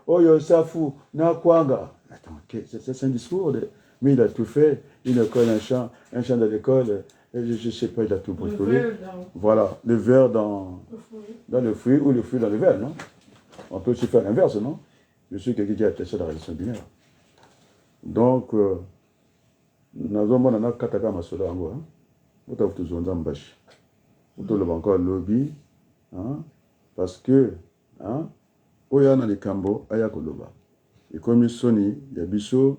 oyo safu, na kwanga. Attends, c'est un discours, mais il a tout fait. Il colle un chant de l'école, je ne sais pas, il a tout brûlé. Voilà, le verre dans le fruit ou le fruit dans le verre, non? On peut aussi faire l'inverse, non? Je suis quelqu'un qui a attaché à la relation binaire. Donc, nazomona na kataka masolo yango, hein? Utafuta zonza mbashi. Utoloba encore lobby, hein? Parce que, hein? Oya na likambo aya koloba. Et comme Sony, il y a Bisso,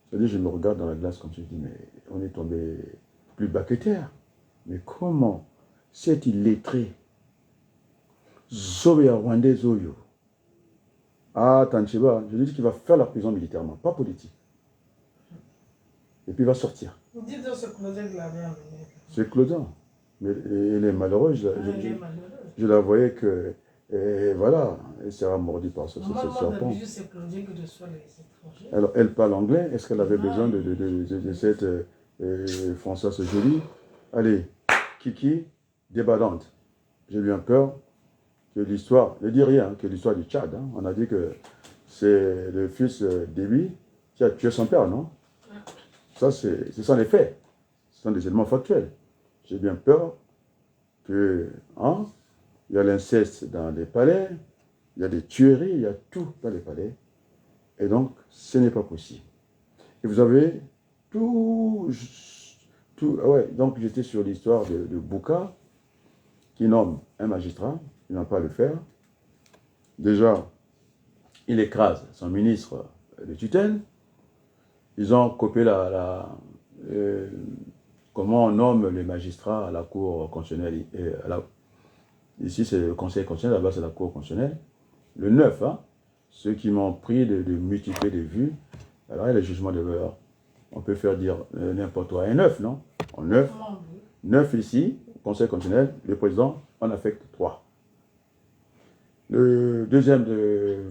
c'est-à-dire je me regarde dans la glace comme je dis, mais on est tombé plus bas que terre. Mais comment cet illettré, Zoya Rwandais Zoyo, ah, Tanchiba, je lui dis qu'il va faire la prison militairement, pas politique. Et puis il va sortir. Vous dites que c'est Claudin qui l'avait amené. C'est Claudin. Mais elle est malheureuse. Je la voyais que. Et voilà, elle sera mordue par ce serpent. C'est Claudin qui reçoit les étrangers. Alors, elle parle anglais. Est-ce qu'elle avait besoin de cette Françoise jolie? Allez, Kiki, déballante. J'ai bien peur que l'histoire, ne dis rien, que l'histoire du Tchad, hein, on a dit que c'est le fils d'Ébi qui a tué son père, non? Ça, ce sont les faits. Ce sont des éléments factuels. J'ai bien peur que, hein, il y a l'inceste dans les palais, il y a des tueries, il y a tout dans les palais. Et donc, ce n'est pas possible. Et vous avez tout ouais, donc j'étais sur l'histoire de Bouka, qui nomme un magistrat, il n'a pas à le faire. Déjà, il écrase son ministre de tutelle. Ils ont copié comment on nomme les magistrats à la Cour constitutionnelle. Ici, c'est le Conseil constitutionnel, là-bas, c'est la Cour constitutionnelle. Le 9, hein, ceux qui m'ont pris de multiplier des vues. Alors, il y a le jugement de valeur. On peut faire dire n'importe quoi. Un 9, non? En 9. 9 ici, Conseil constitutionnel, le président en affecte 3. Le deuxième de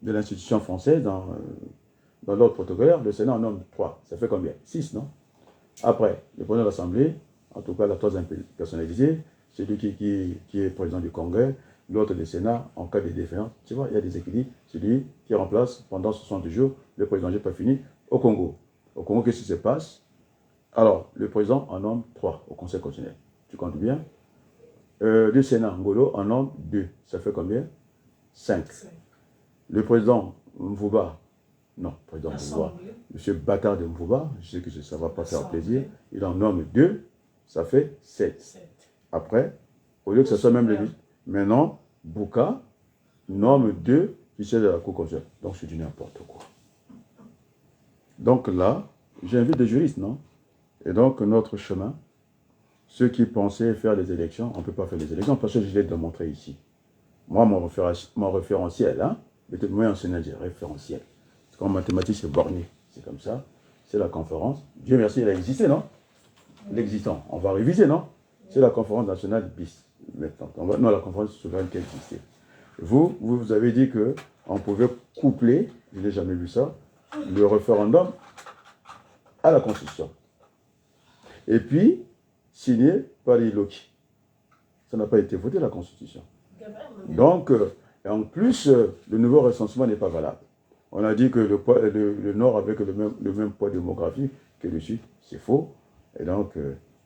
l'institution française, dans l'ordre protocolaire, le Sénat en nomme 3. Ça fait combien? 6, non? Après, le président de l'Assemblée, en tout cas la troisième personnalisée, c'est lui qui est président du Congrès, l'autre du Sénat, en cas de défaillance. Tu vois, il y a des équilibres. C'est lui qui remplace pendant 60 jours le président, j'ai pas fini, au Congo. Au Congo, qu'est-ce qui se passe? Alors, le président en nomme 3 au Conseil constitutionnel. Tu comptes bien? Le Sénat, Ngolo, en nomme 2. Ça fait combien? 5. Le président Mvouba, non, président Mvouba, monsieur Bâtard de Mvouba, je sais que ça ne va pas faire plaisir, il en nomme 2, ça fait 7. Après, au lieu que ce soit même le 8, maintenant, Bouka nomme 2 qui siègent à la Cour constitutionnelle. Donc, c'est du n'importe quoi. Donc là, j'invite des juristes, non? Et donc, notre chemin, ceux qui pensaient faire les élections, on ne peut pas faire les élections parce que je l'ai démontré ici. Moi, mon référentiel, hein, méthode moyenne enseignante, c'est référentiel. En mathématiques, c'est borné. C'est comme ça. C'est la conférence. Dieu merci, elle a existé, non? L'existant. On va réviser, non? C'est la conférence nationale BIS. Maintenant. Non, la conférence souveraine qui existait. Vous avez dit qu'on pouvait coupler, je n'ai jamais vu ça, le référendum à la Constitution. Et puis, signé par les Loki. Ça n'a pas été voté, la Constitution. Donc, en plus, le nouveau recensement n'est pas valable. On a dit que le Nord avec le même poids démographique que le Sud, c'est faux. Et donc,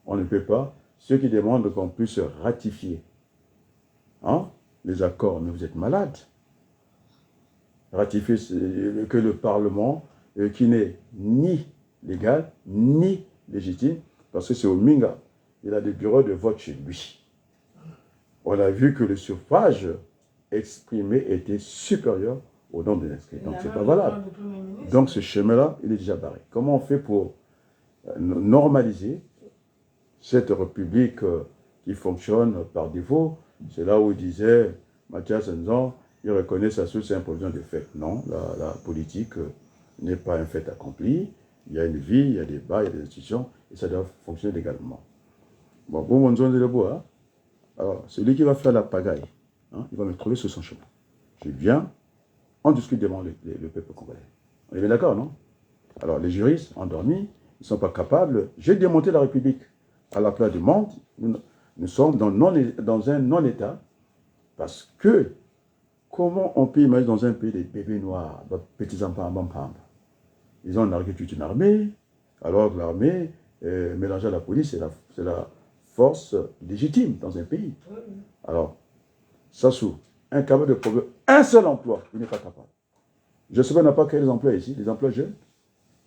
on ne peut pas. Ceux qui demandent qu'on puisse ratifier les accords, mais vous êtes malades. Ratifier que le Parlement, qui n'est ni légal, ni légitime, parce que c'est au Minga, il a des bureaux de vote chez lui. On a vu que le suffrage exprimé était supérieur au nombre d'inscrits. Donc, ce n'est pas valable. Donc, ce chemin-là, il est déjà barré. Comment on fait pour normaliser cette république qui fonctionne par défaut? C'est là où il disait, Mathias Nzan, il reconnaît sa source et imposition de fait. Non, la politique n'est pas un fait accompli. Il y a une vie, il y a des bas, il y a des institutions, et ça doit fonctionner légalement. Bon, pour mon zone de debout, alors, celui qui va faire la pagaille, il va me trouver sur son chemin. Je viens, on discute devant le peuple congolais. On est bien d'accord, non? Alors, les juristes, endormis, ils ne sont pas capables. J'ai démonté la République à la place du monde. Nous sommes dans un non-État parce que comment on peut imaginer dans un pays des bébés noirs, des petits enfants, ils ont nargué toute une armée, alors que l'armée, mélangée à la police, c'est la force légitime dans un pays. Alors, Sassou, incapable de trouver un seul emploi, il n'est pas capable. Je sais pas, on n'a pas créé des emplois ici, des emplois jeunes,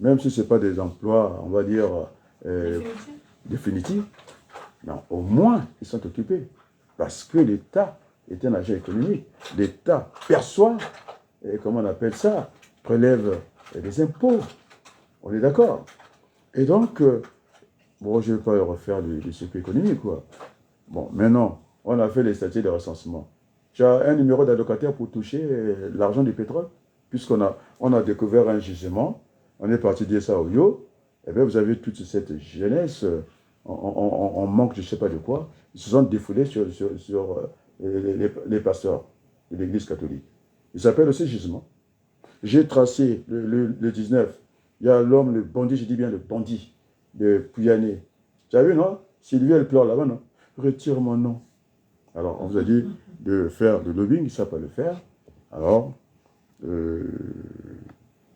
même si ce n'est pas des emplois, on va dire, définitifs. Non, au moins, ils sont occupés. Parce que l'État est un agent économique. L'État perçoit, comment on appelle ça, prélève des impôts. On est d'accord. Et donc, bon, je ne vais pas refaire le circuit économique, quoi. Bon, maintenant, on a fait les statuts de recensement. Tu as un numéro d'allocataire pour toucher l'argent du pétrole, puisqu'on a découvert un gisement, on est parti dire ça au Yo, et bien vous avez toute cette jeunesse, on manque je ne sais pas de quoi, ils se sont défoulés sur les pasteurs de l'église catholique. Il s'appelle aussi gisement. J'ai tracé le 19, il y a l'homme, le bandit, je dis bien le bandit, de Pouyanné. Tu as vu, non? Sylvie, elle pleure là-bas, non? Retire mon nom. Alors, on vous a dit de faire le lobbying, ils ne savent pas le faire. Alors,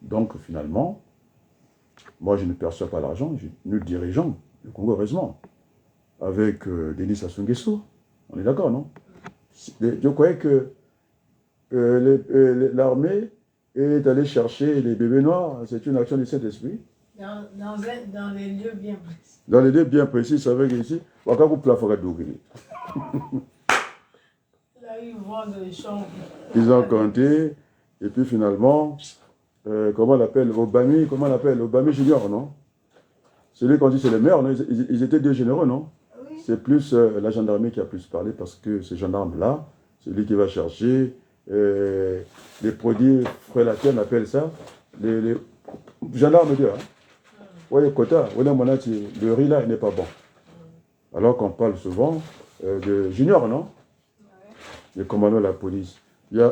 donc finalement, moi je ne perçois pas l'argent, nous dirigeons le Congo, heureusement, avec Denis Sassou Nguesso. On est d'accord, non? Je croyais que l'armée est allée chercher les bébés noirs, c'est une action du Saint-Esprit. Dans les lieux bien précis. Dans les lieux bien précis, ça veut dire ici, Wakaku Plafora Dougri. Là, ils vendent les champs. Ils ont compté, et puis finalement, comment on l'appelle, Obami Junior, non? Celui qu'on dit c'est le maire, non? Ils étaient deux généraux, non? Oui. C'est plus la gendarmerie qui a plus parlé parce que ce gendarme-là, celui qui va chercher les produits frélateurs, on appelle ça, les gendarmes de oui, quota, le riz là, il n'est pas bon. Alors qu'on parle souvent de junior, non? Le commandant de la police. Il y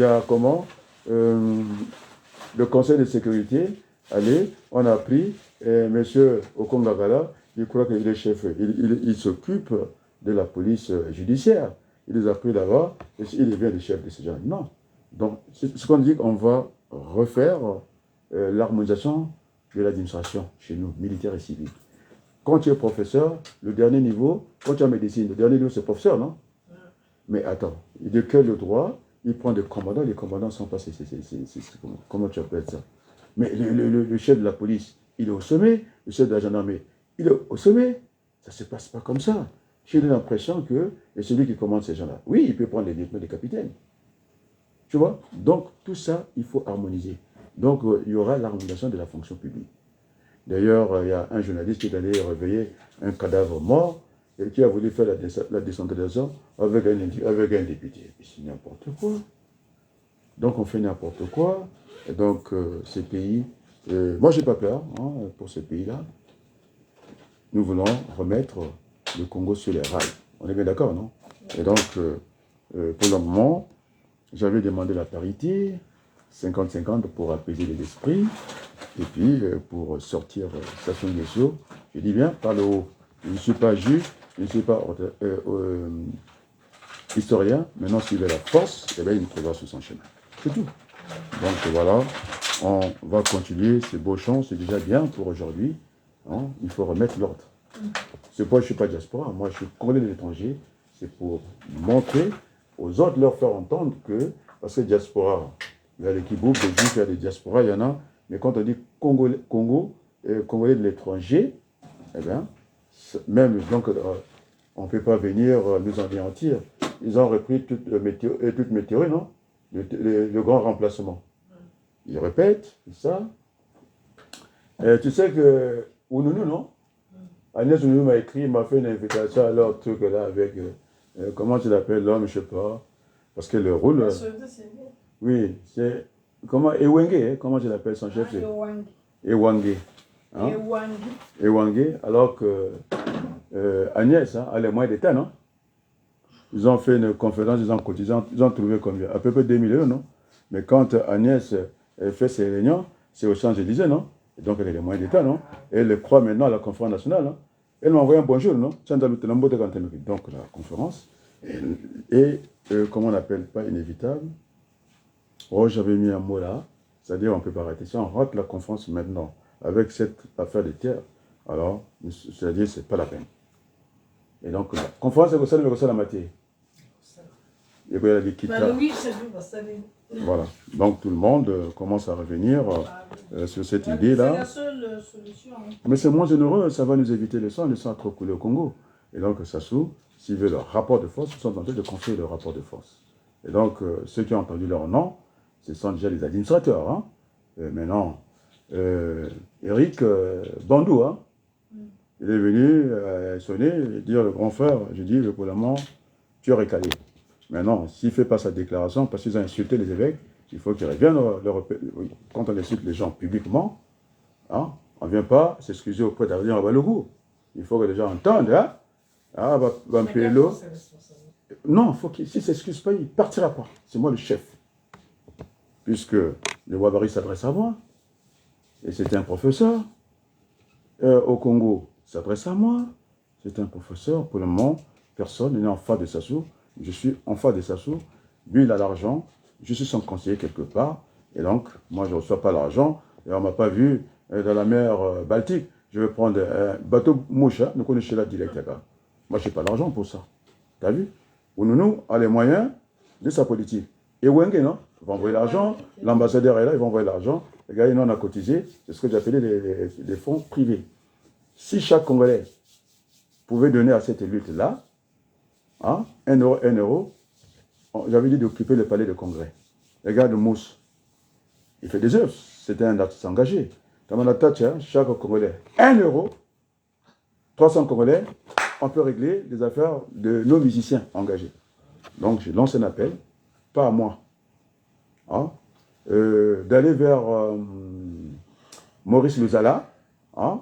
a comment le conseil de sécurité, allez, on a pris monsieur Okongagala, il croit qu'il est chef, il s'occupe de la police judiciaire. Il les a pris là-bas, et il devient le chef de ces gens. Non. Donc, ce qu'on dit qu'on va refaire l'harmonisation de l'administration chez nous, militaires et civils. Quand tu es professeur, le dernier niveau, quand tu es en médecine, le dernier niveau c'est professeur, non? Mais attends, de quel droit il prend des commandants, les commandants sont pas, comment tu appelles ça? Mais le chef de la police, il est au sommet, le chef de la gendarmerie, il est au sommet. Ça ne se passe pas comme ça. J'ai l'impression que c'est celui qui commande ces gens-là. Oui, il peut prendre les lieutenants, les capitaines. Tu vois? Donc, tout ça, il faut harmoniser. Donc, il y aura l'harmonisation de la fonction publique. D'ailleurs, il y a un journaliste qui est allé réveiller un cadavre mort et qui a voulu faire la décentralisation avec un député. C'est n'importe quoi. Donc on fait n'importe quoi. Et donc ces pays, moi j'ai pas peur hein, pour ces pays-là. Nous voulons remettre le Congo sur les rails. On est bien d'accord, non? Et donc pour le moment, j'avais demandé la parité, 50-50 pour apaiser les esprits, et puis pour sortir Sassou Nguesso, je dis bien, par le haut. Je ne suis pas juge, je ne suis pas historien, maintenant s'il veut la force, eh bien, il me trouvera sur son chemin. C'est tout. Donc voilà, on va continuer ces beaux chants, c'est déjà bien pour aujourd'hui. Hein, il faut remettre l'ordre. C'est pourquoi je ne suis pas diaspora, moi je suis congolais de l'étranger, c'est pour montrer aux autres, leur faire entendre que, parce que diaspora, il y a les kibboutz, les juifs, il y a des diasporas, il y en a, mais quand on dit Congolais, Congolais de l'étranger, eh bien, même, donc, on ne peut pas venir nous anéantir. Ils ont repris toute mes théories, non? Le grand remplacement. Ils répètent, ça. Tu sais que Ounoulou, non? Agnès Ounoulou m'a écrit, m'a fait une invitation à leur truc là avec, comment tu l'appelles, l'homme, je ne sais pas. Parce que le rôle. Oui, c'est. Comment Ewenge, hein, comment tu l'appelles son chef? Ewange. Hein? Ewange. Alors que Agnès hein, a les moyens d'État, non? Ils ont fait une conférence, ils ont cotisé, ils ont trouvé combien? À peu près 2 millions, non? Mais quand Agnès fait ses réunions, c'est aux Champs-Élysées, non? Et donc elle a les moyens d'État, non? Et elle croit maintenant à la conférence nationale, non? Elle m'a envoyé un bonjour, non? Donc la conférence, comment on appelle, pas inévitable. Oh, j'avais mis un mot là, c'est-à-dire on ne peut pas arrêter. Si on rate la conférence maintenant, avec cette affaire des terres, alors, c'est-à-dire c'est pas la peine. Et donc, la conférence est ça la matière. Et puis, il y a des quittes. Voilà. Donc, tout le monde commence à revenir sur cette idée-là. C'est la seule solution. Hein. Mais c'est moins généreux, ça va nous éviter le sang a trop coulé au Congo. Et donc, Sassou, s'ils veulent leur rapport de force, ils sont en train de construire le rapport de force. Et donc, ceux qui ont entendu leur nom, ce sont déjà les administrateurs. Hein. Maintenant, Eric Bandou, hein, il est venu sonner et dire le grand frère, je dis, pour le moment, tu es recalé. Maintenant, s'il ne fait pas sa déclaration, parce qu'ils ont insulté les évêques, il faut qu'ils reviennent. Quand on insulte les gens publiquement, hein, on ne vient pas s'excuser auprès d'Adrien Abalougou. Il faut que les gens entendent. Hein, Bampelo. Non, s'il ne s'excuse pas, il ne partira pas. C'est moi le chef. Puisque le Wabari s'adresse à moi. Et c'était un professeur. Au Congo, s'adresse à moi. C'est un professeur. Pour le moment, personne n'est en face de Sassou. Je suis en face de Sassou. Lui, il a l'argent. Je suis son conseiller quelque part. Et donc, moi, je ne reçois pas l'argent. Et on ne m'a pas vu dans la mer Baltique. Je vais prendre un bateau mouche. Hein, nous connaissons là direct. Là. Moi, je n'ai pas l'argent pour ça. Tu as vu? Ounoulou a les moyens de sa politique. Et Wenge, non? Il va envoyer l'argent. L'ambassadeur est là, il va envoyer l'argent. Les gars, ils en ont cotisé. C'est ce que j'appelais les fonds privés. Si chaque Congolais pouvait donner à cette lutte-là, hein, 1 euro, j'avais dit d'occuper le palais de congrès. Les gars de Mousse, il fait des œuvres. C'était un artiste engagé. Dans la tâche, hein, chaque Congolais, 1 euro, 300 Congolais, on peut régler les affaires de nos musiciens engagés. Donc, je lance un appel, pas à moi, hein, d'aller vers Maurice Luzala. Hein,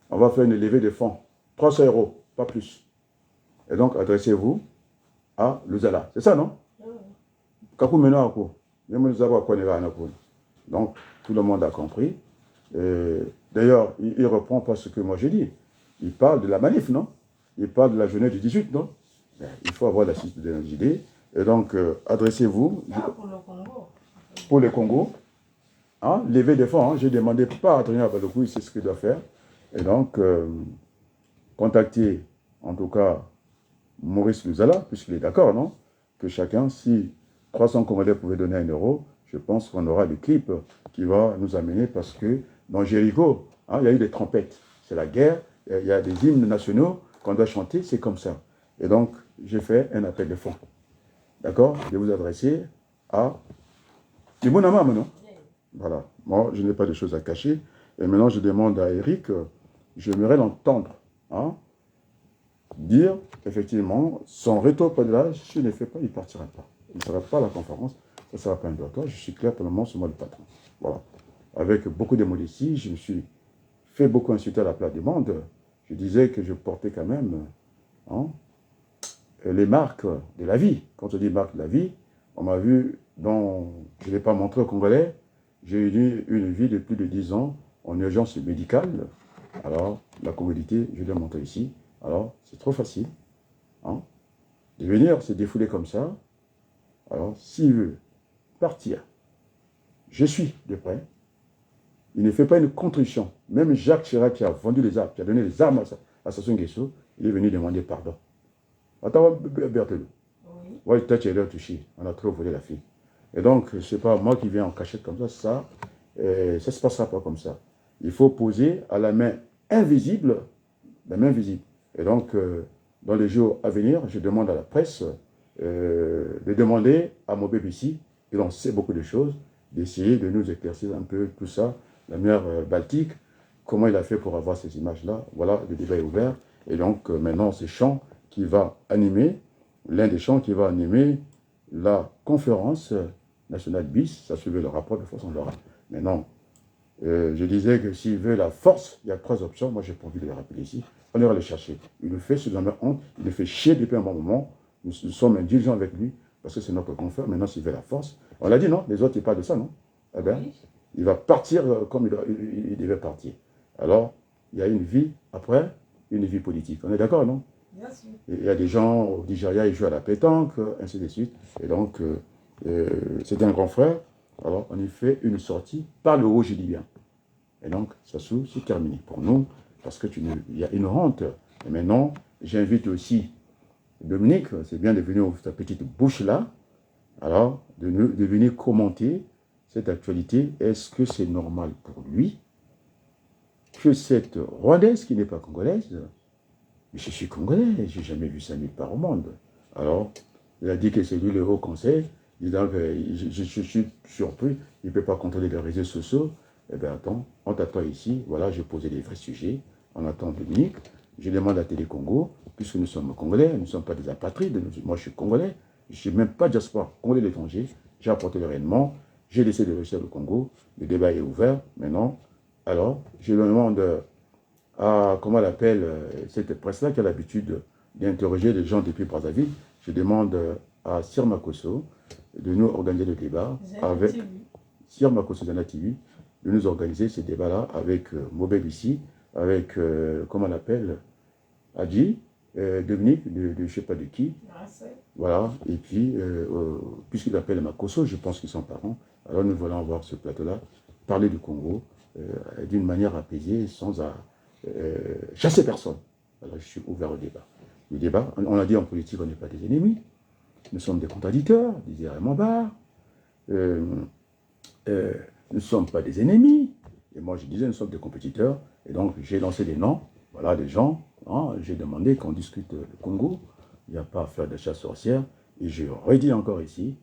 on va faire une levée de fonds. 300 euros, pas plus. Et donc, adressez-vous à Luzala. C'est ça, non? Kakou mena ako. Donc, tout le monde a compris. D'ailleurs, il reprend pas ce que moi j'ai dit. Il parle de la manif, non? Il parle de la journée du 18, non? Il faut avoir la suite de nos idées. Et donc, adressez-vous. Pour le Congo. Pour le Congo. Hein, lever des fonds. Hein, j'ai demandé pas à Adrien Abalougou, il sait ce qu'il doit faire. Et donc, contactez, en tout cas, Maurice Luzala, puisqu'il est d'accord, non? Que chacun, si 300 Congolais pouvaient donner 1 euro, je pense qu'on aura le clip qui va nous amener, parce que dans Jéricho, hein, il y a eu des trompettes. C'est la guerre, il y a des hymnes nationaux qu'on doit chanter, c'est comme ça. Et donc, j'ai fait un appel de fonds. D'accord? Je vais vous adresser à Libonama, non? Voilà. Moi, je n'ai pas de choses à cacher. Et maintenant, je demande à Eric, j'aimerais l'entendre, hein, dire, effectivement, son retour pas de l'âge, s'il ne fait pas, il ne partira pas. Il ne sera pas à la conférence. ça va pas un toi. Je suis clair pour le moment, c'est moi le patron. Voilà. Avec beaucoup de modestie, je me suis fait beaucoup insulter à la place du monde. Je disais que je portais quand même hein, les marques de la vie. Quand on dit marque de la vie, on m'a vu dans, je ne l'ai pas montré aux Congolais, j'ai eu une vie de plus de 10 ans en urgence médicale. Alors, la commodité, je l'ai montré ici. Alors, c'est trop facile. Hein, de venir se défouler comme ça. Alors, s'il veut partir, je suis de près. Il ne fait pas une contrition. Même Jacques Chirac qui a vendu les armes, qui a donné les armes à Sassou Nguesso, il est venu demander pardon. Attends, Berthelot. Oui. Ouais, toi, tu es là touché. On a trop volé la fille. Et donc, ce n'est pas moi qui viens en cachette comme ça. Ça ne se passera pas comme ça. Il faut poser à la main invisible, la main visible. Et donc, dans les jours à venir, je demande à la presse de demander à mon BBC, il en sait beaucoup de choses, d'essayer de nous éclaircir un peu tout ça, la mer Baltique, comment il a fait pour avoir ces images-là. Voilà, le débat est ouvert. Et donc, maintenant, c'est Champ qui va animer, l'un des Champs qui va animer la conférence nationale BIS, ça suivait le rapport de force en Lorraine. Maintenant, je disais que s'il veut la force, il y a 3 options. Moi, j'ai pas envie de les rappeler ici. On ira les chercher. Il le fait sous la main honte, il le fait chier depuis un bon moment. Nous sommes indulgents avec lui, parce que c'est notre confrère. Maintenant, s'il veut la force, on l'a dit, non? Les autres, ils parlent de ça, non? Eh bien, oui. Il va partir comme il devait partir. Alors, il y a une vie après, une vie politique. On est d'accord, non? Bien sûr. Il y a des gens au Nigeria, ils jouent à la pétanque, ainsi de suite. Et donc, c'est un grand frère. Alors, on y fait une sortie par le haut, je dis bien. Et donc, Sassou, c'est terminé pour nous, parce que il y a une honte. Et maintenant, j'invite aussi Dominique, c'est bien de venir ouvrir ta petite bouche-là, alors, de venir commenter cette actualité. Est-ce que c'est normal pour lui que cette Rwandaise, qui n'est pas congolaise, mais je suis congolais, je n'ai jamais vu ça nulle part au monde. Alors, il a dit que c'est lui le haut conseil, disant que je suis surpris, il ne peut pas contrôler les réseaux sociaux. Eh bien, attends, on t'attend ici, voilà, j'ai posé des vrais sujets, on attend Dominique, je demande à Télé Congo, puisque nous sommes congolais, nous ne sommes pas des apatrides, moi je suis congolais, je ne suis même pas diaspora congolais d'étranger, j'ai apporté le rayonnement, j'ai laissé de réussir le Congo, le débat est ouvert, maintenant, alors, je demande à, comment elle appelle, cette presse-là qui a l'habitude d'interroger les gens depuis Brazzaville, je demande à Sir Makosso de nous organiser le débat avec Sir Makosso Zana TV, de nous organiser ce débat-là avec Mobel ici, avec, comment on l'appelle, Adji, Dominique, de je ne sais pas de qui. Voilà, et puis, puisqu'il appelle Makosso, je pense qu'ils sont parents, alors nous voulons voir ce plateau-là, parler du Congo d'une manière apaisée, sans chasser personne. Alors je suis ouvert au débat. Le débat, on a dit en politique, on n'est pas des ennemis, nous sommes des contradicteurs, disait Raymond Barre. Nous ne sommes pas des ennemis. Et moi, je disais, nous sommes des compétiteurs. Et donc, j'ai lancé des noms, voilà, des gens. Hein, j'ai demandé qu'on discute le Congo. Il n'y a pas à faire de chasse sorcière. Et je redis encore ici,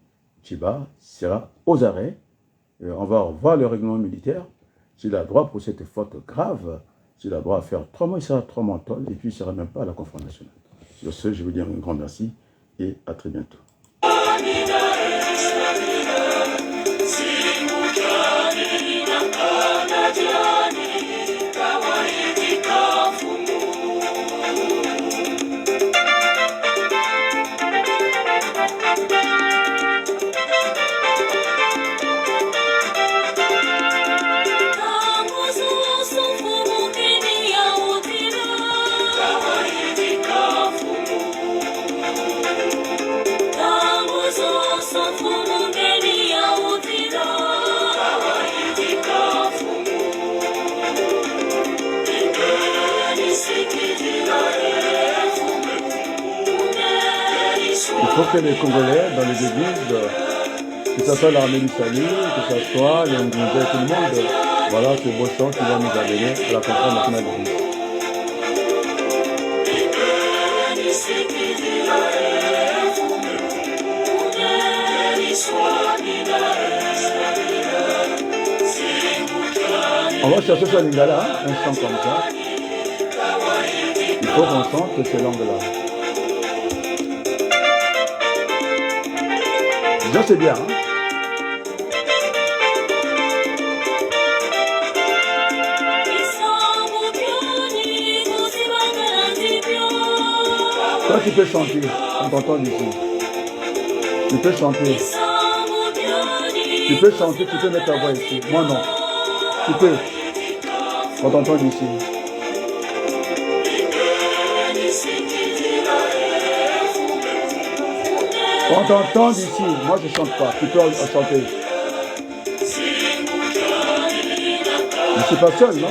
Chiba sera aux arrêts. On va revoir le règlement militaire. S'il a droit pour cette faute grave, s'il a droit à faire 3 mois, il sera 3 mois en tôle. Et puis, il ne sera même pas à la conférence nationale. Sur ce, je vous dis un grand merci et à très bientôt. Il faut que les Congolais, dans les églises, que ce soit l'armée du salut, que ce soit les Ndouza, tout le monde, voilà ce beau chant qui va nous amener à la conférence nationale de Dieu. On va chercher sur Lingala, un chant comme ça. Il faut qu'on chante ces langues-là. Déjà, c'est bien, hein? Toi, tu peux chanter. On t'entend d'ici. Tu peux chanter. Tu peux chanter, tu peux mettre ta voix ici. Moi, non. Tu peux. On t'entend d'ici. On t'entend d'ici. Moi, je ne chante pas. Tu peux chanter. Je ne suis pas seul, non?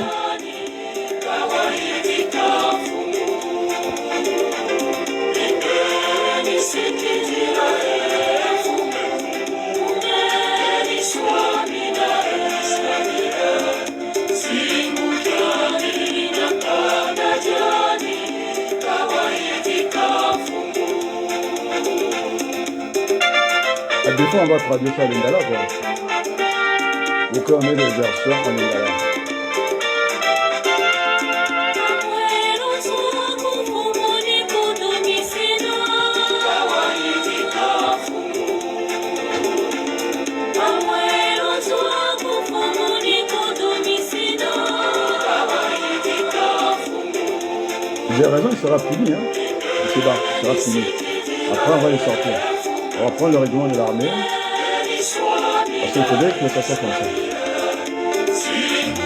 Des fois, on va traduire ça à l'Ingala, quoi. Ou quand on met des versions en Lingala. J'ai raison, il sera puni, hein. C'est bas, il sera puni. Après, on va les sortir. On va prendre le règlement de l'armée. Parce qu'il faudrait que ça soit comme ça.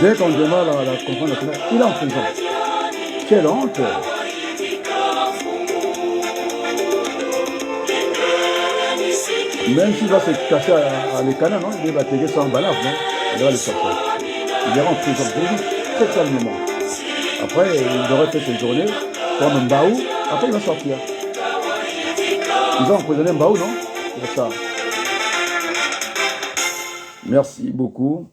Dès qu'on démarre la conférence nationale, il est en prison. Quelle honte! Même s'il va se cacher à l'Ekana, non? Il va payer ça en balaf, non? Il va le sortir. Il ira en prison. Très calmement. Après, il aurait fait ses journées comme Mbaou. Après, il va sortir. Ils ont emprisonné Mbaou, non? C'est ça. Merci beaucoup.